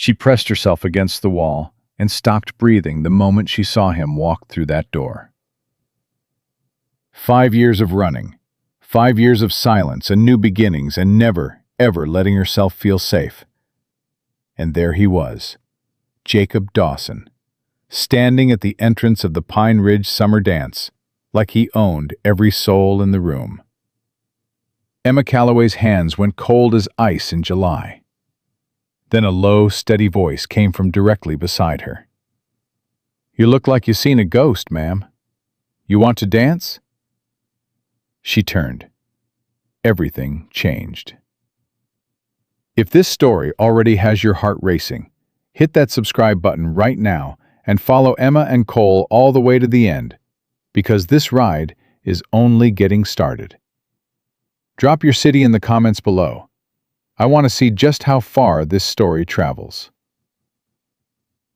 She pressed herself against the wall and stopped breathing the moment she saw him walk through that door. 5 years of running, 5 years of silence and new beginnings and never, ever letting herself feel safe. And there he was, Jacob Dawson, standing at the entrance of the Pine Ridge summer dance, like he owned every soul in the room. Emma Calloway's hands went cold as ice in July. Then a low, steady voice came from directly beside her. "You look like you seen a ghost, ma'am. You want to dance?" She turned. Everything changed. If this story already has your heart racing, hit that subscribe button right now and follow Emma and Cole all the way to the end, because this ride is only getting started. Drop your city in the comments below. I want to see just how far this story travels.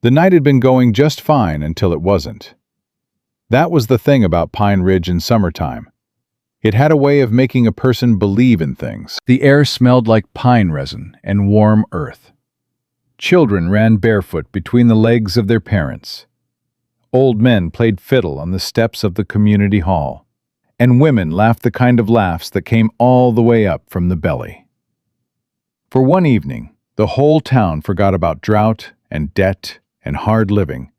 The night had been going just fine until it wasn't. That was the thing about Pine Ridge in summertime. It had a way of making a person believe in things. The air smelled like pine resin and warm earth. Children ran barefoot between the legs of their parents. Old men played fiddle on the steps of the community hall, and women laughed the kind of laughs that came all the way up from the belly. For one evening, the whole town forgot about drought and debt and hard living,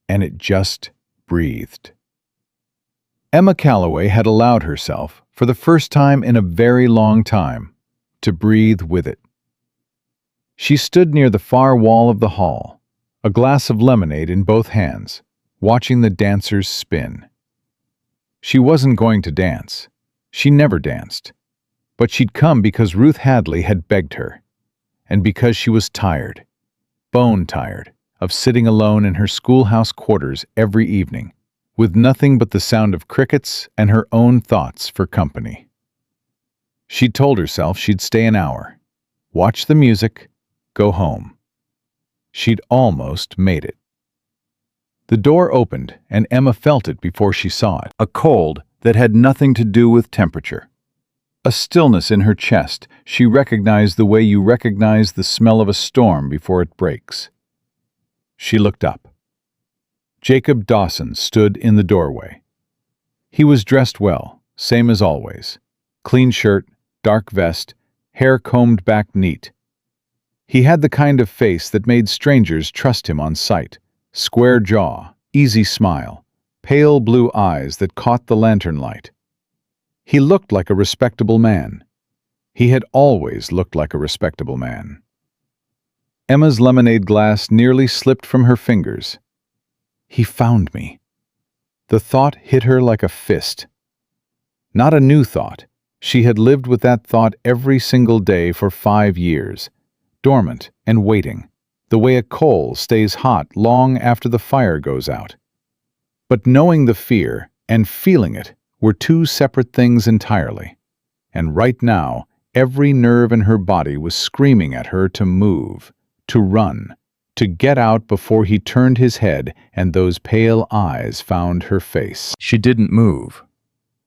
and it just breathed. Emma Calloway had allowed herself, for the first time in a very long time, to breathe with it. She stood near the far wall of the hall, a glass of lemonade in both hands, watching the dancers spin. She wasn't going to dance. She never danced. But she'd come because Ruth Hadley had begged her, and because she was tired, bone tired, of sitting alone in her schoolhouse quarters every evening, with nothing but the sound of crickets and her own thoughts for company. She'd told herself she'd stay an hour, watch the music, go home. She'd almost made it. The door opened, and Emma felt it before she saw it, a cold that had nothing to do with temperature. A stillness in her chest she recognized the way you recognize the smell of a storm before it breaks. She looked up. Jacob Dawson stood in the doorway. He was dressed well, same as always. Clean shirt, dark vest, hair combed back neat. He had the kind of face that made strangers trust him on sight. Square jaw, easy smile, pale blue eyes that caught the lantern light. He looked like a respectable man. He had always looked like a respectable man. Emma's lemonade glass nearly slipped from her fingers. He found me. The thought hit her like a fist. Not a new thought. She had lived with that thought every single day for 5 years, dormant and waiting, the way a coal stays hot long after the fire goes out. But knowing the fear and feeling it were two separate things entirely, and right now every nerve in her body was screaming at her to move, to run, to get out before he turned his head and those pale eyes found her face. She didn't move.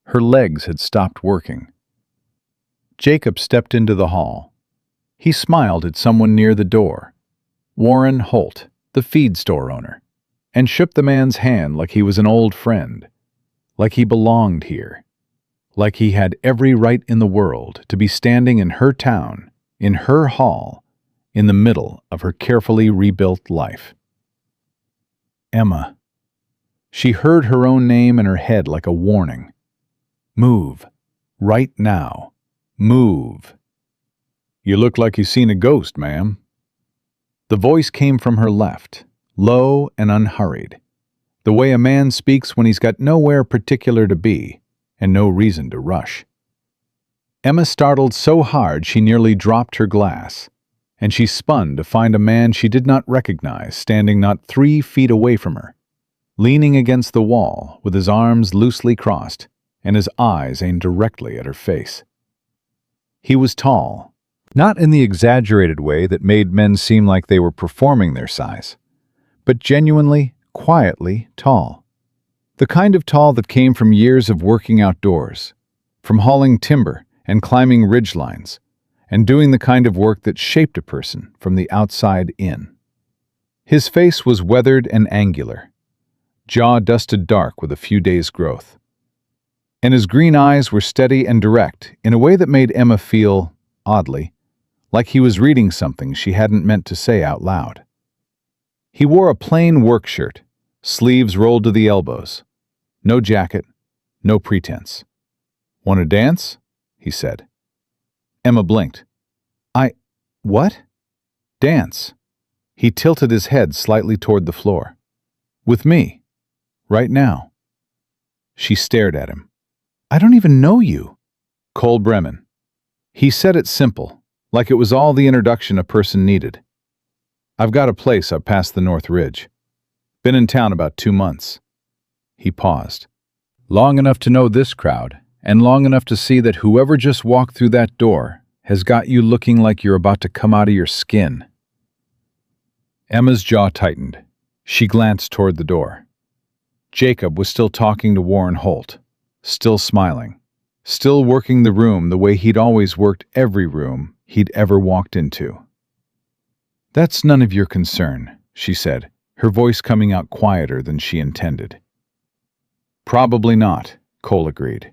Her legs had stopped working. Jacob stepped into the hall. He smiled at someone near the door, Warren Holt, the feed store owner, and shook the man's hand like he was an old friend, like he belonged here, like he had every right in the world to be standing in her town, in her hall, in the middle of her carefully rebuilt life. Emma. She heard her own name in her head like a warning. Move. Right now. Move. "You look like you seen a ghost, ma'am." The voice came from her left, low and unhurried, the way a man speaks when he's got nowhere particular to be and no reason to rush. Emma startled so hard she nearly dropped her glass, and she spun to find a man she did not recognize standing not 3 feet away from her, leaning against the wall with his arms loosely crossed and his eyes aimed directly at her face. He was tall, not in the exaggerated way that made men seem like they were performing their size, but genuinely, quietly tall. The kind of tall that came from years of working outdoors, from hauling timber and climbing ridge lines, and doing the kind of work that shaped a person from the outside in. His face was weathered and angular, jaw dusted dark with a few days' growth. And his green eyes were steady and direct in a way that made Emma feel, oddly, like he was reading something she hadn't meant to say out loud. He wore a plain work shirt, sleeves rolled to the elbows. No jacket, no pretense. "Want to dance?" he said. Emma blinked. What?" "Dance." He tilted his head slightly toward the floor. "With me. Right now." She stared at him. "I don't even know you." "Cole Bremen." He said it simple, like it was all the introduction a person needed. "I've got a place up past the North Ridge. Been in town about 2 months." He paused. "Long enough to know this crowd, and long enough to see that whoever just walked through that door has got you looking like you're about to come out of your skin." Emma's jaw tightened. She glanced toward the door. Jacob was still talking to Warren Holt, still smiling, still working the room the way he'd always worked every room he'd ever walked into. "That's none of your concern," she said, her voice coming out quieter than she intended. "Probably not," Cole agreed.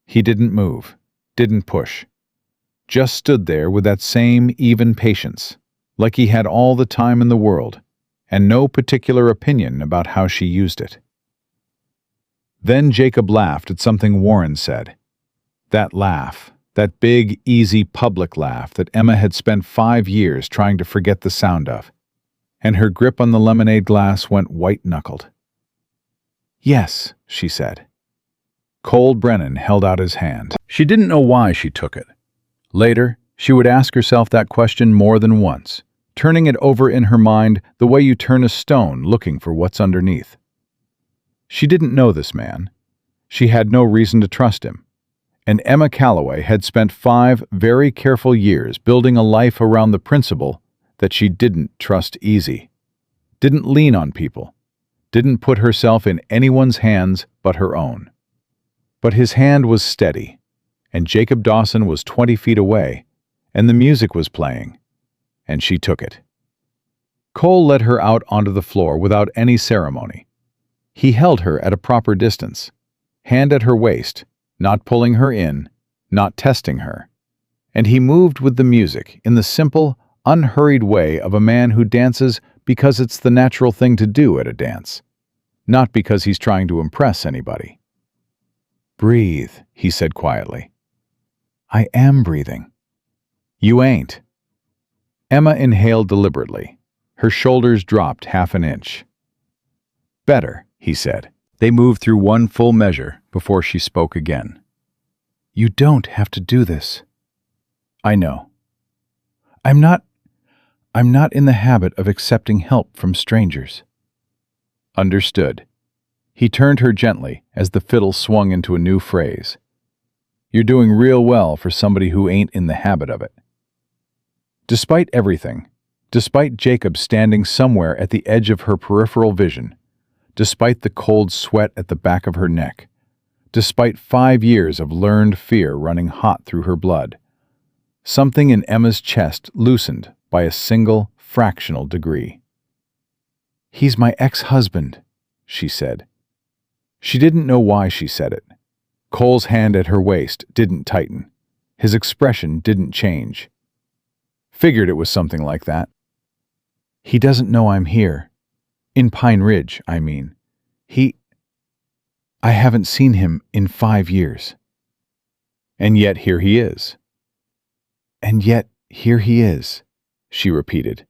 He didn't move, didn't push. Just stood there with that same even patience, like he had all the time in the world, and no particular opinion about how she used it. Then Jacob laughed at something Warren said. That laugh, that big, easy public laugh that Emma had spent 5 years trying to forget the sound of, and her grip on the lemonade glass went white-knuckled. "Yes," she said. Cole Brennan held out his hand. She didn't know why she took it. Later, she would ask herself that question more than once, turning it over in her mind the way you turn a stone looking for what's underneath. She didn't know this man. She had no reason to trust him. And Emma Calloway had spent 5 very careful years building a life around the principle that she didn't trust easy, didn't lean on people, didn't put herself in anyone's hands but her own. But his hand was steady, and Jacob Dawson was 20 feet away, and the music was playing, and she took it. Cole led her out onto the floor without any ceremony. He held her at a proper distance, hand at her waist, not pulling her in, not testing her. And he moved with the music in the simple, unhurried way of a man who dances because it's the natural thing to do at a dance, not because he's trying to impress anybody. "Breathe," he said quietly. "I am breathing." "You ain't." Emma inhaled deliberately. Her shoulders dropped 1/2 inch. "Better," he said. They moved through one full measure before she spoke again. "You don't have to do this." "I know. I'm not in the habit of accepting help from strangers." "Understood." He turned her gently as the fiddle swung into a new phrase. "You're doing real well for somebody who ain't in the habit of it." Despite everything, despite Jacob standing somewhere at the edge of her peripheral vision, despite the cold sweat at the back of her neck, despite 5 years of learned fear running hot through her blood, something in Emma's chest loosened by a single fractional degree. "He's my ex-husband," she said. She didn't know why she said it. Cole's hand at her waist didn't tighten. His expression didn't change. Figured it was something like that. "He doesn't know I'm here. In Pine Ridge, I mean. I haven't seen him in 5 years. And yet here he is." "And yet here he is," she repeated,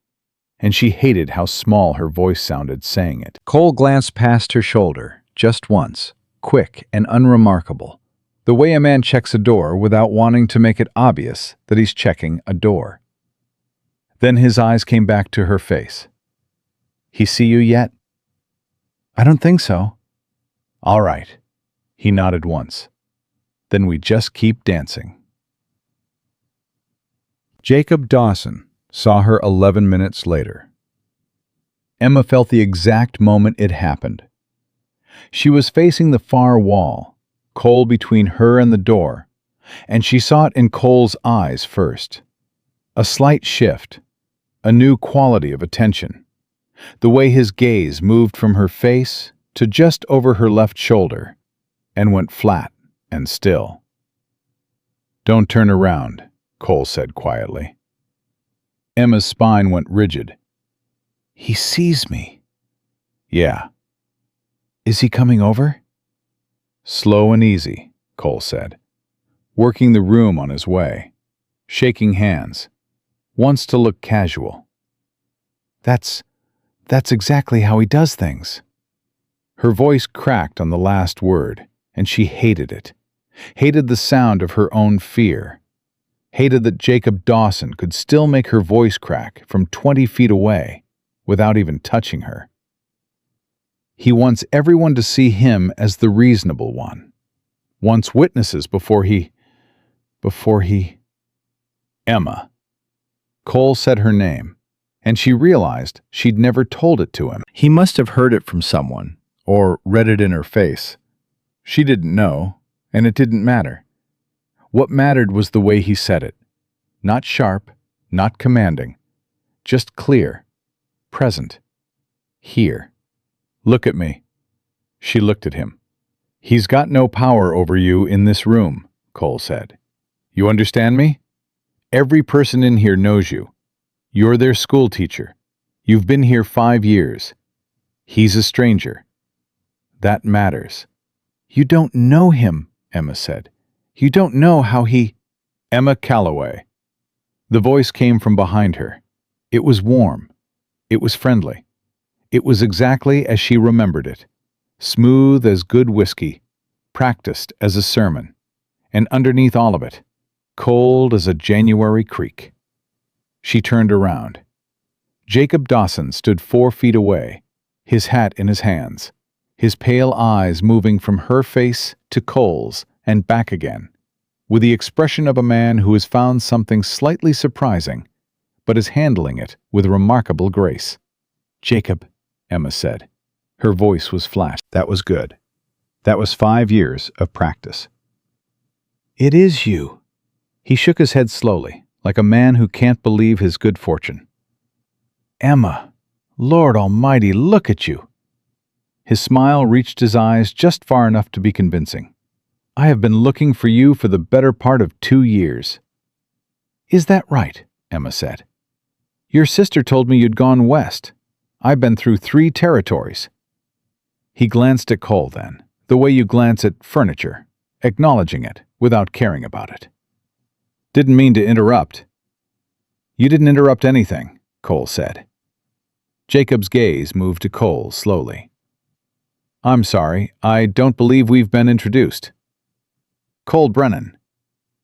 and she hated how small her voice sounded saying it. Cole glanced past her shoulder, just once, quick and unremarkable, the way a man checks a door without wanting to make it obvious that he's checking a door. Then his eyes came back to her face. "He see you yet?" "I don't think so." "All right." He nodded once. "Then we just keep dancing." Jacob Dawson saw her 11 minutes later. Emma felt the exact moment it happened. She was facing the far wall, Cole between her and the door, and she saw it in Cole's eyes first. A slight shift, a new quality of attention. The way his gaze moved from her face to just over her left shoulder and went flat and still. "Don't turn around," Cole said quietly. Emma's spine went rigid. "He sees me." "Yeah." "Is he coming over?" "Slow and easy," Cole said, working the room on his way, shaking hands, wants to look casual. That's exactly how he does things." Her voice cracked on the last word, and she hated it. Hated the sound of her own fear. Hated that Jacob Dawson could still make her voice crack from 20 feet away without even touching her. He wants everyone to see him as the reasonable one. Wants witnesses before he... Emma. Cole said her name, and she realized she'd never told it to him. He must have heard it from someone, or read it in her face. She didn't know, and it didn't matter. What mattered was the way he said it. Not sharp, not commanding. Just clear. Present. Here. "Look at me." She looked at him. "He's got no power over you in this room," Cole said. "You understand me? Every person in here knows you. You're their school teacher. You've been here 5 years. He's a stranger. That matters." "You don't know him," Emma said. "You don't know how he—" "Emma Calloway." The voice came from behind her. It was warm. It was friendly. It was exactly as she remembered it. Smooth as good whiskey, practiced as a sermon, and underneath all of it, cold as a January creek. She turned around. Jacob Dawson stood 4 feet away, his hat in his hands, his pale eyes moving from her face to Cole's and back again, with the expression of a man who has found something slightly surprising, but is handling it with remarkable grace. "Jacob," Emma said. Her voice was flat. "That was good. That was 5 years of practice." "It is you." He shook his head slowly, like a man who can't believe his good fortune. "Emma, Lord Almighty, look at you." His smile reached his eyes just far enough to be convincing. "I have been looking for you for the better part of 2 years." "Is that right?" Emma said. "Your sister told me you'd gone west. I've been through 3 territories." He glanced at Cole then, the way you glance at furniture, acknowledging it without caring about it. "Didn't mean to interrupt." "You didn't interrupt anything," Cole said. Jacob's gaze moved to Cole slowly. "I'm sorry, I don't believe we've been introduced." "Cole Brennan."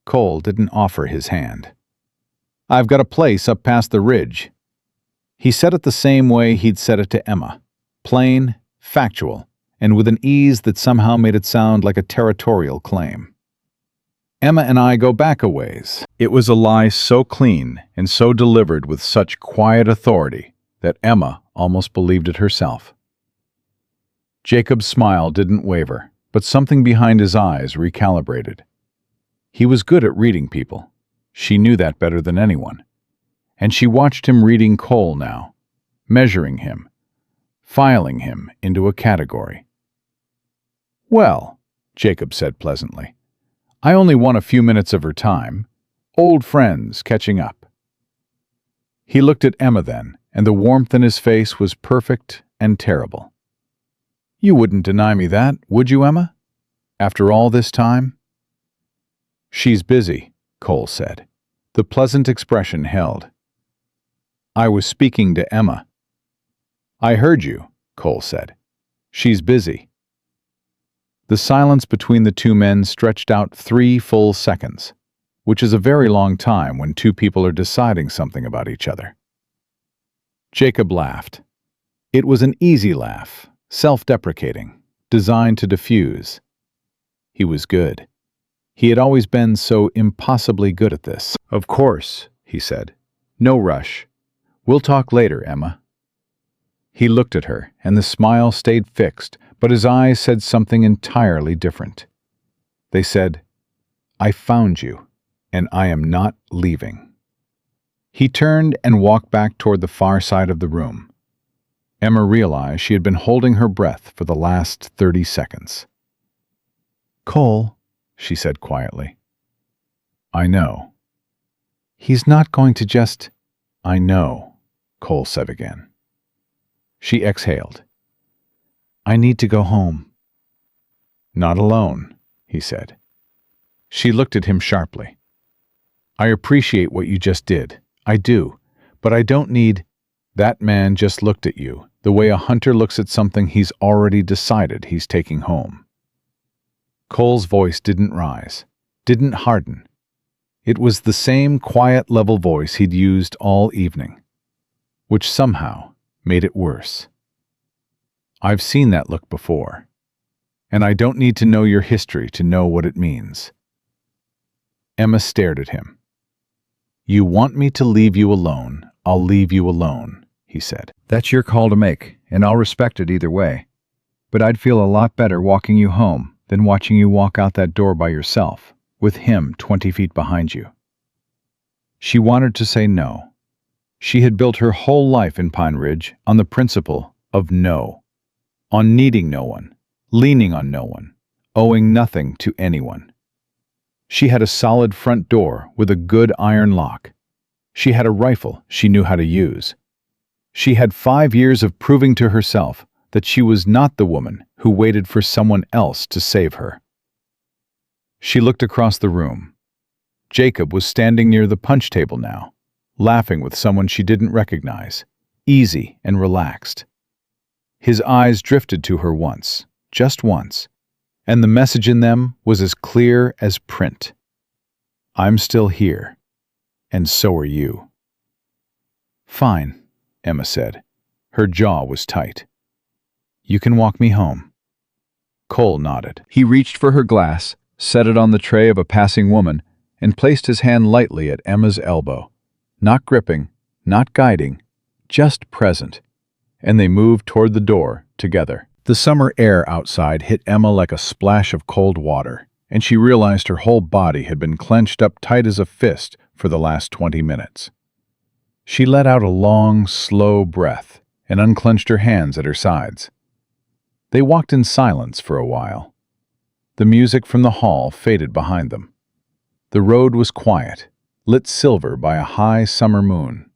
Cole didn't offer his hand. "I've got a place up past the ridge." He said it the same way he'd said it to Emma, plain, factual, and with an ease that somehow made it sound like a territorial claim. "Emma and I go back a ways." It was a lie so clean and so delivered with such quiet authority that Emma almost believed it herself. Jacob's smile didn't waver, but something behind his eyes recalibrated. He was good at reading people. She knew that better than anyone. And she watched him reading Cole now, measuring him, filing him into a category. "Well," Jacob said pleasantly, "I only want a few minutes of her time. Old friends catching up." He looked at Emma then, and the warmth in his face was perfect and terrible. "You wouldn't deny me that, would you, Emma? After all this time?" "She's busy," Cole said. The pleasant expression held. "I was speaking to Emma." "I heard you," Cole said. "She's busy." The silence between the 2 men stretched out 3 full seconds, which is a very long time when 2 people are deciding something about each other. Jacob laughed. It was an easy laugh, self-deprecating, designed to diffuse. He was good. He had always been so impossibly good at this. "Of course," he said. "No rush. We'll talk later, Emma." He looked at her, and the smile stayed fixed, but his eyes said something entirely different. They said, "I found you, and I am not leaving." He turned and walked back toward the far side of the room. Emma realized she had been holding her breath for the last 30 seconds. "Cole," she said quietly. "I know." "He's not going to just—" "I know," Cole said again. She exhaled. "I need to go home." "Not alone," he said. She looked at him sharply. "I appreciate what you just did. I do. But I don't need—" That man just looked at you, the way a hunter looks at something he's already decided he's taking home. Cole's voice didn't rise, didn't harden. It was the same quiet, level voice he'd used all evening, which somehow made it worse. "I've seen that look before, and I don't need to know your history to know what it means." Emma stared at him. "You want me to leave you alone, I'll leave you alone," he said. "That's your call to make, and I'll respect it either way. But I'd feel a lot better walking you home than watching you walk out that door by yourself, with him 20 feet behind you." She wanted to say no. She had built her whole life in Pine Ridge on the principle of no, on needing no one, leaning on no one, owing nothing to anyone. She had a solid front door with a good iron lock. She had a rifle she knew how to use. She had 5 years of proving to herself that she was not the woman who waited for someone else to save her. She looked across the room. Jacob was standing near the punch table now, laughing with someone she didn't recognize, easy and relaxed. His eyes drifted to her once, just once, and the message in them was as clear as print. "I'm still here, and so are you." "Fine," Emma said. Her jaw was tight. "You can walk me home." Cole nodded. He reached for her glass, set it on the tray of a passing woman, and placed his hand lightly at Emma's elbow. Not gripping, not guiding, just present. And they moved toward the door together. The summer air outside hit Emma like a splash of cold water, and she realized her whole body had been clenched up tight as a fist for the last 20 minutes. She let out a long, slow breath and unclenched her hands at her sides. They walked in silence for a while. The music from the hall faded behind them. The road was quiet, lit silver by a high summer moon,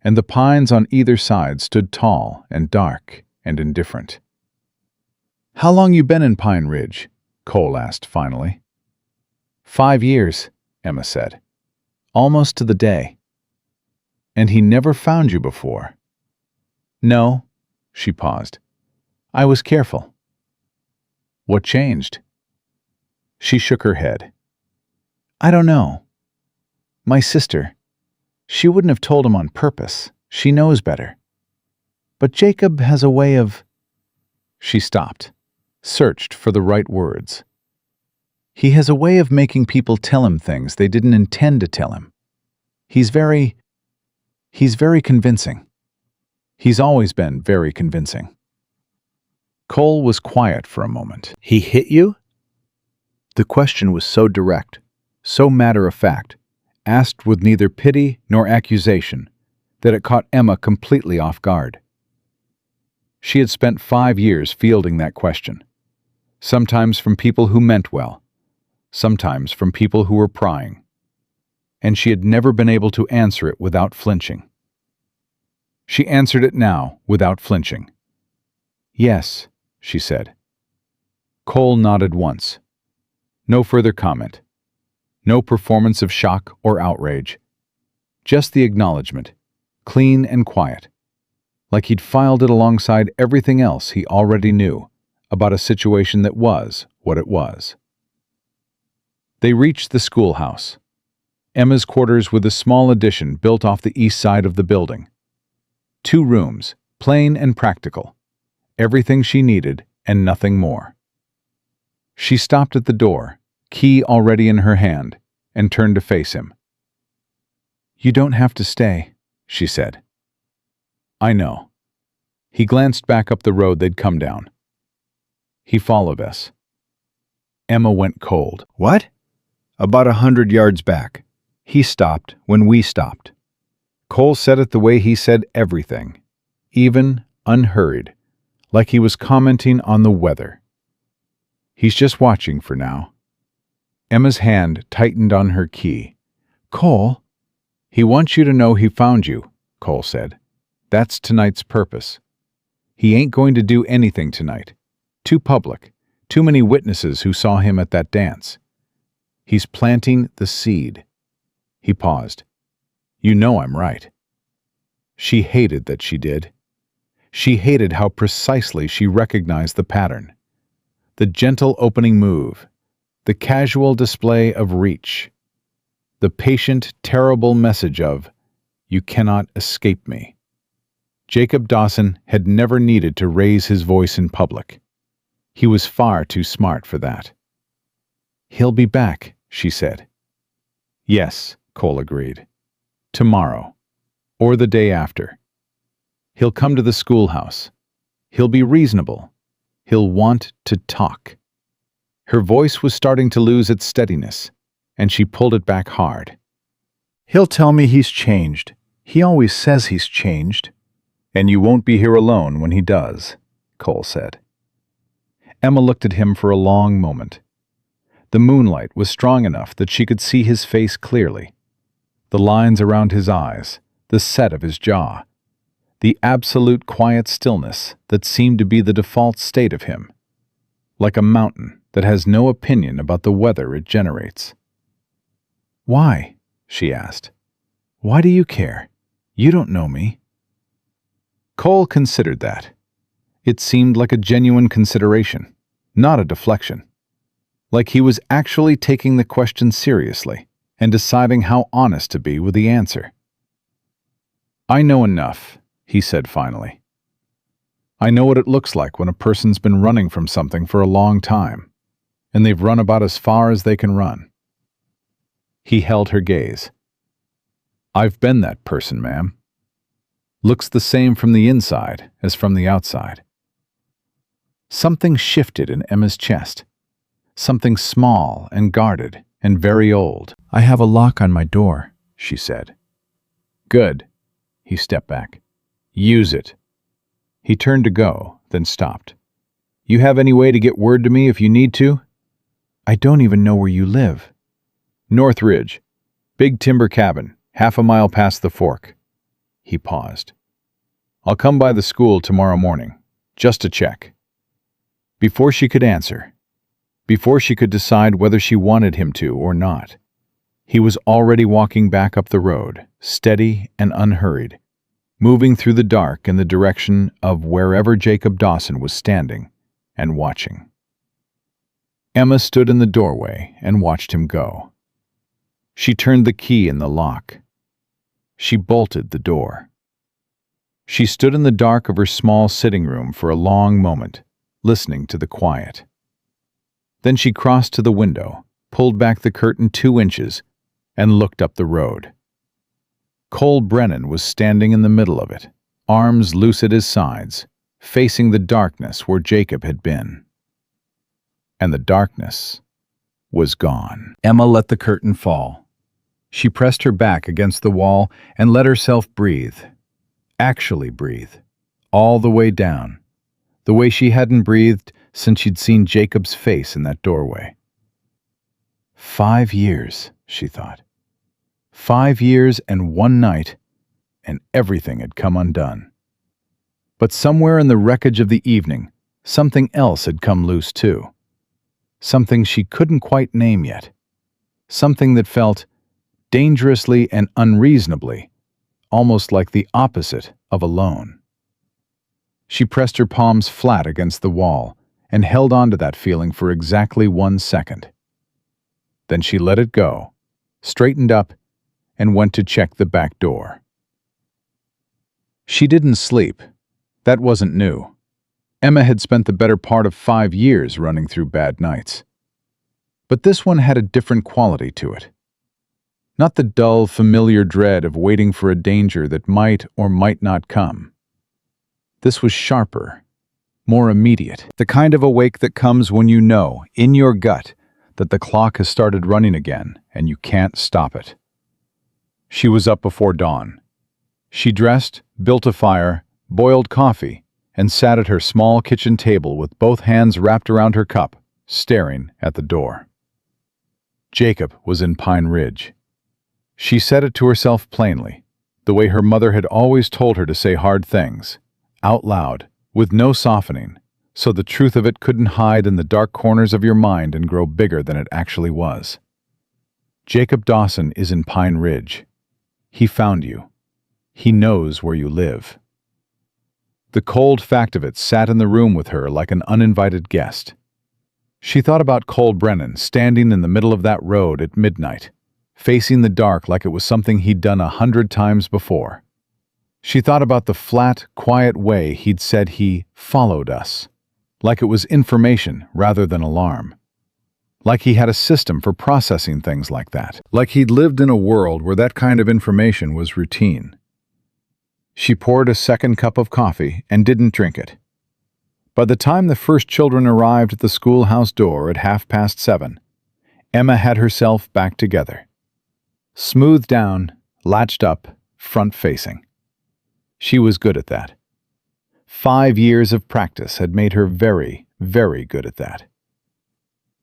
and the pines on either side stood tall and dark and indifferent. "How long you been in Pine Ridge?" Cole asked finally. 5 years, Emma said. "Almost to the day." "And he never found you before?" "No," she paused. "I was careful." "What changed?" She shook her head. "I don't know. My sister. She wouldn't have told him on purpose. She knows better. But Jacob has a way of—" She stopped, searched for the right words. "He has a way of making people tell him things they didn't intend to tell him. He's very convincing. He's always been very convincing." Cole was quiet for a moment. "He hit you?" The question was so direct, so matter-of-fact, asked with neither pity nor accusation, that it caught Emma completely off guard. She had spent 5 years fielding that question, sometimes from people who meant well, sometimes from people who were prying, and she had never been able to answer it without flinching. She answered it now without flinching. "Yes," she said. Cole nodded once. No further comment. No performance of shock or outrage. Just the acknowledgement, clean and quiet, like he'd filed it alongside everything else he already knew about a situation that was what it was. They reached the schoolhouse, Emma's quarters with a small addition built off the east side of the building. 2 rooms, plain and practical, everything she needed and nothing more. She stopped at the door, key already in her hand, and turned to face him. "You don't have to stay," she said. "I know." He glanced back up the road they'd come down. He followed us. Emma went cold. "What?" "About 100 yards back. He stopped when we stopped." Cole said it the way he said everything, even, unhurried, like he was commenting on the weather. "He's just watching for now." Emma's hand tightened on her key. "Cole?" "He wants you to know he found you," Cole said. "That's tonight's purpose. He ain't going to do anything tonight. Too public. Too many witnesses who saw him at that dance. He's planting the seed." He paused. "You know I'm right." She hated that she did. She hated how precisely she recognized the pattern. The gentle opening move, the casual display of reach, the patient, terrible message of, "You cannot escape me." Jacob Dawson had never needed to raise his voice in public. He was far too smart for that. "He'll be back," she said. "Yes," Cole agreed. "Tomorrow. Or the day after. He'll come to the schoolhouse. He'll be reasonable. He'll want to talk." Her voice was starting to lose its steadiness, and she pulled it back hard. "He'll tell me he's changed. He always says he's changed." "And you won't be here alone when he does," Cole said. Emma looked at him for a long moment. The moonlight was strong enough that she could see his face clearly. The lines around his eyes, the set of his jaw, the absolute quiet stillness that seemed to be the default state of him, like a mountain that has no opinion about the weather it generates. "Why?" she asked. "Why do you care? You don't know me." Cole considered that. It seemed like a genuine consideration, not a deflection. Like he was actually taking the question seriously and deciding how honest to be with the answer. "I know enough," he said finally. "I know what it looks like when a person's been running from something for a long time, and they've run about as far as they can run." He held her gaze. "I've been that person, ma'am. Looks the same from the inside as from the outside." Something shifted in Emma's chest. Something small and guarded and very old. "I have a lock on my door," she said. "Good." He stepped back. "Use it." He turned to go, then stopped. "You have any way to get word to me if you need to?" "I don't even know where you live." "North Ridge. Big timber cabin, half a mile past the fork." He paused. "I'll come by the school tomorrow morning, just to check." Before she could answer, before she could decide whether she wanted him to or not, he was already walking back up the road, steady and unhurried, moving through the dark in the direction of wherever Jacob Dawson was standing and watching. Emma stood in the doorway and watched him go. She turned the key in the lock. She bolted the door. She stood in the dark of her small sitting room for a long moment, listening to the quiet. Then she crossed to the window, pulled back the curtain 2 inches, and looked up the road. Cole Brennan was standing in the middle of it, arms loose at his sides, facing the darkness where Jacob had been. And the darkness was gone. Emma let the curtain fall. She pressed her back against the wall and let herself breathe. Actually breathe. All the way down. The way she hadn't breathed since she'd seen Jacob's face in that doorway. 5 years, she thought. 5 years and 1 night, and everything had come undone. But somewhere in the wreckage of the evening, something else had come loose too. Something she couldn't quite name yet. Something that felt dangerously and unreasonably, almost like the opposite of alone. She pressed her palms flat against the wall and held on to that feeling for exactly 1 second. Then she let it go, straightened up, and went to check the back door. She didn't sleep. That wasn't new. Emma had spent the better part of 5 years running through bad nights. But this one had a different quality to it. Not the dull, familiar dread of waiting for a danger that might or might not come. This was sharper, more immediate, the kind of awake that comes when you know, in your gut, that the clock has started running again and you can't stop it. She was up before dawn. She dressed, built a fire, boiled coffee, and sat at her small kitchen table with both hands wrapped around her cup, staring at the door. Jacob was in Pine Ridge. She said it to herself plainly, the way her mother had always told her to say hard things, out loud, with no softening, so the truth of it couldn't hide in the dark corners of your mind and grow bigger than it actually was. Jacob Dawson is in Pine Ridge. He found you. He knows where you live. The cold fact of it sat in the room with her like an uninvited guest. She thought about Cole Brennan standing in the middle of that road at midnight, facing the dark like it was something he'd done 100 times before. She thought about the flat, quiet way he'd said he followed us, like it was information rather than alarm. Like he had a system for processing things like that. Like he'd lived in a world where that kind of information was routine. She poured a second cup of coffee and didn't drink it. By the time the first children arrived at the schoolhouse door at 7:30, Emma had herself back together. Smoothed down, latched up, front-facing. She was good at that. 5 years of practice had made her very, very good at that.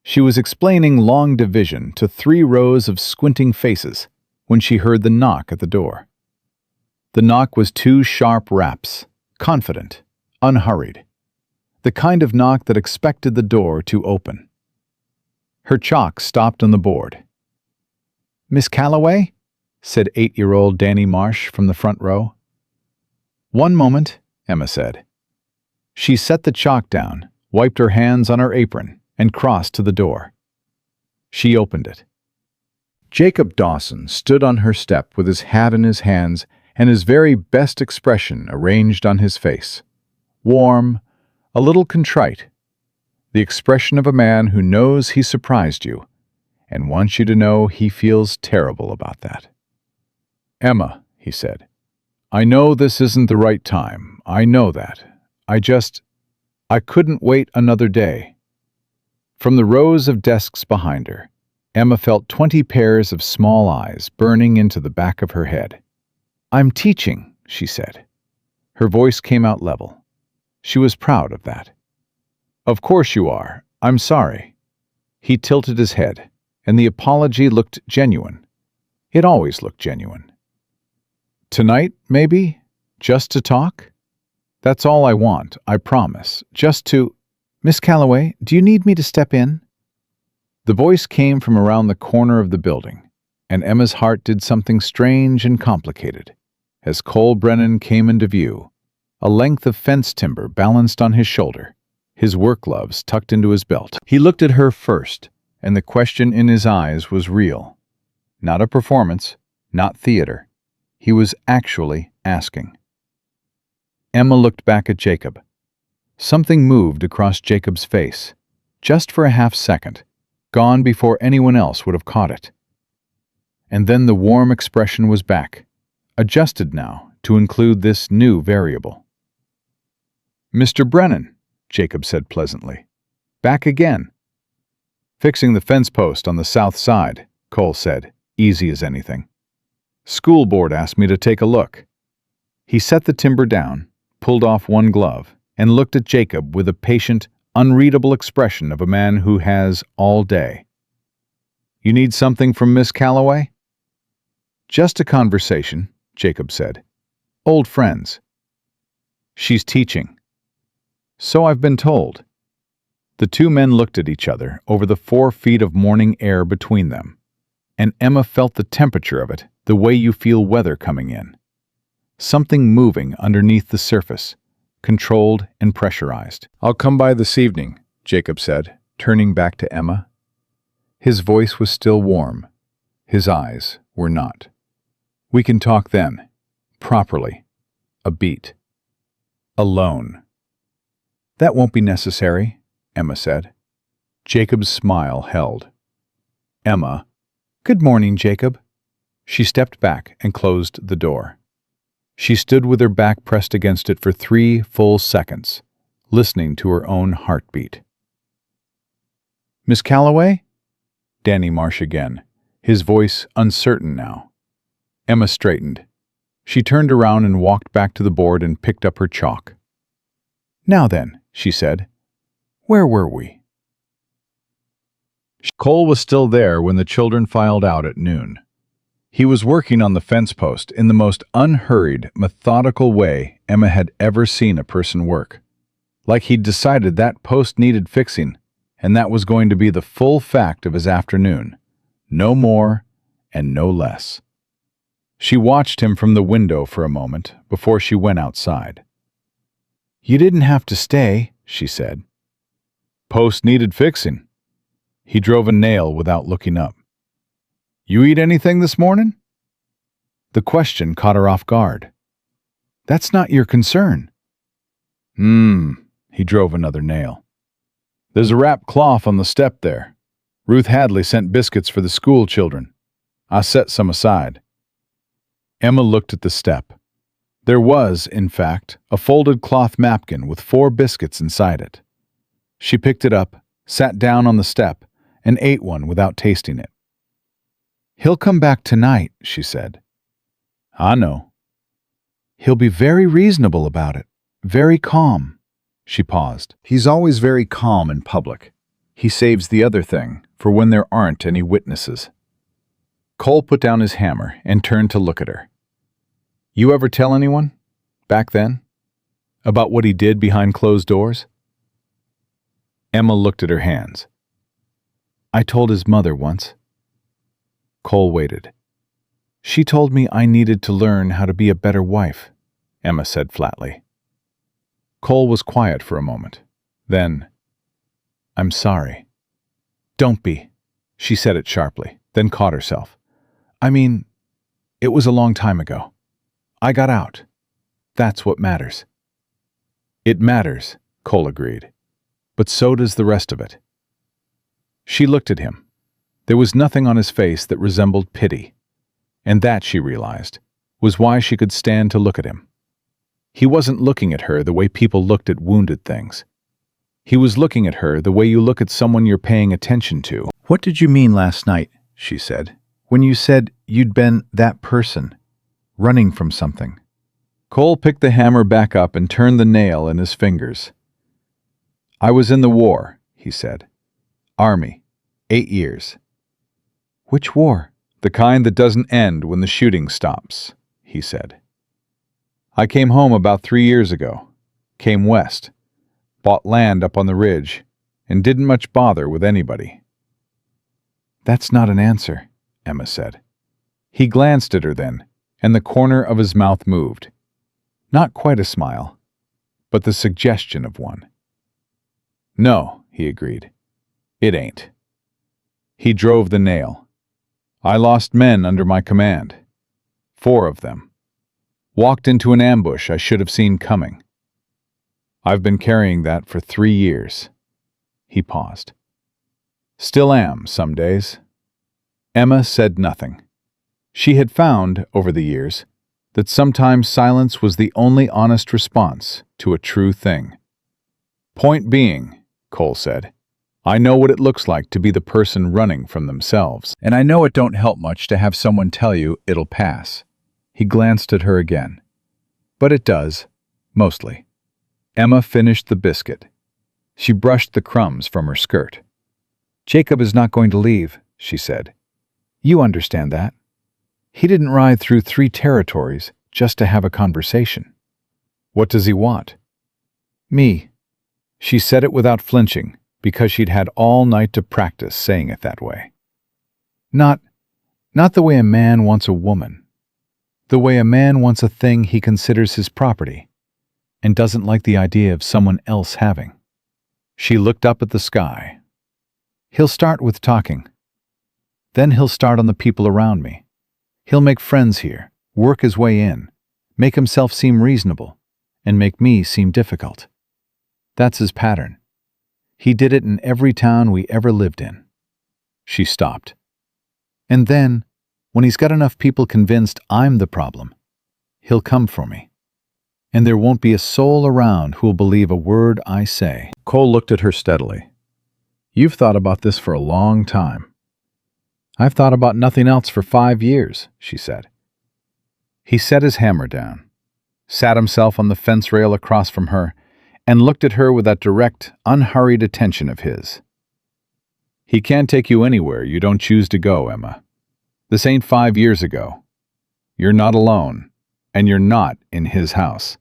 She was explaining long division to 3 rows of squinting faces when she heard the knock at the door. The knock was 2 sharp raps, confident, unhurried. The kind of knock that expected the door to open. Her chalk stopped on the board. "Miss Calloway?" said 8-year-old Danny Marsh from the front row. "One moment," Emma said. She set the chalk down, wiped her hands on her apron, and crossed to the door. She opened it. Jacob Dawson stood on her step with his hat in his hands and his very best expression arranged on his face. Warm, a little contrite. The expression of a man who knows he surprised you and wants you to know he feels terrible about that. "Emma," he said, "I know this isn't the right time. I know that. I couldn't wait another day." From the rows of desks behind her, Emma felt 20 pairs of small eyes burning into the back of her head. "I'm teaching," she said. Her voice came out level. She was proud of that. "Of course you are. I'm sorry." He tilted his head, and the apology looked genuine. It always looked genuine. "Tonight, maybe? Just to talk? That's all I want, I promise. Just to— Miss Calloway, do you need me to step in?" The voice came from around the corner of the building, and Emma's heart did something strange and complicated. As Cole Brennan came into view, a length of fence timber balanced on his shoulder, his work gloves tucked into his belt. He looked at her first, and the question in his eyes was real. Not a performance, not theater. He was actually asking. Emma looked back at Jacob. Something moved across Jacob's face, just for a half second, gone before anyone else would have caught it. And then the warm expression was back, adjusted now to include this new variable. "Mr. Brennan," Jacob said pleasantly. "Back again." "Fixing the fence post on the south side," Cole said, easy as anything. "School board asked me to take a look." He set the timber down, pulled off one glove, and looked at Jacob with a patient, unreadable expression of a man who has all day. "You need something from Miss Calloway?" "Just a conversation," Jacob said. "Old friends." "She's teaching." "So I've been told." The 2 men looked at each other over the 4 feet of morning air between them, and Emma felt the temperature of it the way you feel weather coming in. Something moving underneath the surface, controlled and pressurized. "I'll come by this evening," Jacob said, turning back to Emma. His voice was still warm. His eyes were not. "We can talk then. Properly. A beat. Alone." "That won't be necessary," Emma said. Jacob's smile held. "Emma." "Good morning, Jacob." She stepped back and closed the door. She stood with her back pressed against it for 3 full seconds, listening to her own heartbeat. "Miss Calloway?" Danny Marsh again, his voice uncertain now. Emma straightened. She turned around and walked back to the board and picked up her chalk. "Now then," she said, "where were we?" Cole was still there when the children filed out at noon. He was working on the fence post in the most unhurried, methodical way Emma had ever seen a person work. Like he'd decided that post needed fixing, and that was going to be the full fact of his afternoon. No more and no less. She watched him from the window for a moment before she went outside. "You didn't have to stay," she said. "Post needed fixing." He drove a nail without looking up. "You eat anything this morning?" The question caught her off guard. "That's not your concern." He drove another nail. "There's a wrapped cloth on the step there. Ruth Hadley sent biscuits for the school children. I set some aside." Emma looked at the step. There was, in fact, a folded cloth napkin with 4 biscuits inside it. She picked it up, sat down on the step, and ate one without tasting it. "He'll come back tonight," she said. "I know." "He'll be very reasonable about it, very calm." She paused. "He's always very calm in public. He saves the other thing for when there aren't any witnesses." Cole put down his hammer and turned to look at her. "You ever tell anyone, back then, about what he did behind closed doors?" Emma looked at her hands. "I told his mother once." Cole waited. "She told me I needed to learn how to be a better wife," Emma said flatly. Cole was quiet for a moment. Then, "I'm sorry." "Don't be," she said it sharply, then caught herself. "I mean, it was a long time ago. I got out. That's what matters." "It matters," Cole agreed. "But so does the rest of it." She looked at him. There was nothing on his face that resembled pity, and that, she realized, was why she could stand to look at him. He wasn't looking at her the way people looked at wounded things. He was looking at her the way you look at someone you're paying attention to. "What did you mean last night," she said, "when you said you'd been that person, running from something?" Cole picked the hammer back up and turned the nail in his fingers. "I was in the war," he said. "Army. 8 years." "Which war?" "The kind that doesn't end when the shooting stops," he said. "I came home about 3 years ago. Came west. Bought land up on the ridge, and didn't much bother with anybody." "That's not an answer," Emma said. He glanced at her then, and the corner of his mouth moved. Not quite a smile, but the suggestion of one. "No," he agreed. "It ain't." He drove the nail. "I lost men under my command. 4 of them. Walked into an ambush I should have seen coming. I've been carrying that for 3 years." He paused. "Still am, some days." Emma said nothing. She had found, over the years, that sometimes silence was the only honest response to a true thing. "Point being," Cole said, "I know what it looks like to be the person running from themselves, and I know it don't help much to have someone tell you it'll pass." He glanced at her again. "But it does, mostly." Emma finished the biscuit. She brushed the crumbs from her skirt. "Jacob is not going to leave," she said. "You understand that. He didn't ride through 3 territories just to have a conversation." "What does he want?" "Me." She said it without flinching, because she'd had all night to practice saying it that way. Not the way a man wants a woman. The way a man wants a thing he considers his property, and doesn't like the idea of someone else having. She looked up at the sky. "He'll start with talking. Then he'll start on the people around me. He'll make friends here, work his way in, make himself seem reasonable, and make me seem difficult. That's his pattern. He did it in every town we ever lived in." She stopped. "And then, when he's got enough people convinced I'm the problem, he'll come for me. And there won't be a soul around who'll believe a word I say." Cole looked at her steadily. "You've thought about this for a long time." "I've thought about nothing else for 5 years," she said. He set his hammer down, sat himself on the fence rail across from her, and looked at her with that direct, unhurried attention of his. "He can't take you anywhere you don't choose to go, Emma. This ain't 5 years ago. You're not alone, and you're not in his house."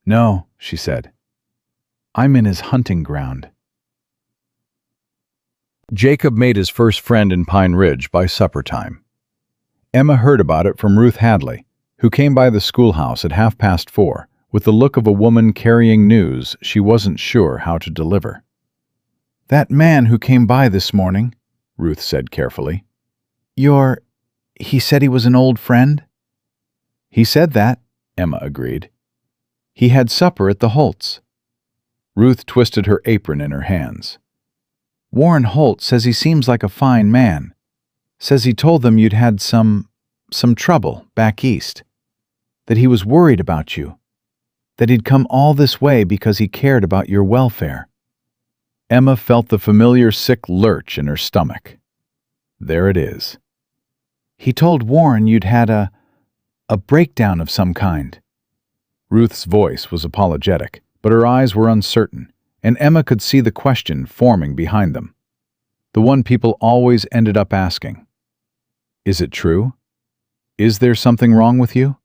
"No," she said. "I'm in his hunting ground." Jacob made his first friend in Pine Ridge by supper time. Emma heard about it from Ruth Hadley, who came by the schoolhouse at 4:30 with the look of a woman carrying news she wasn't sure how to deliver. "That man who came by this morning," Ruth said carefully. He said he was an old friend?" "He said that," Emma agreed. "He had supper at the Holts." Ruth twisted her apron in her hands. "Warren Holt says he seems like a fine man. Says he told them you'd had some trouble back east. That he was worried about you. That he'd come all this way because he cared about your welfare." Emma felt the familiar sick lurch in her stomach. There it is. "He told Warren you'd had a breakdown of some kind." Ruth's voice was apologetic, but her eyes were uncertain, and Emma could see the question forming behind them. The one people always ended up asking. "Is it true? Is there something wrong with you?"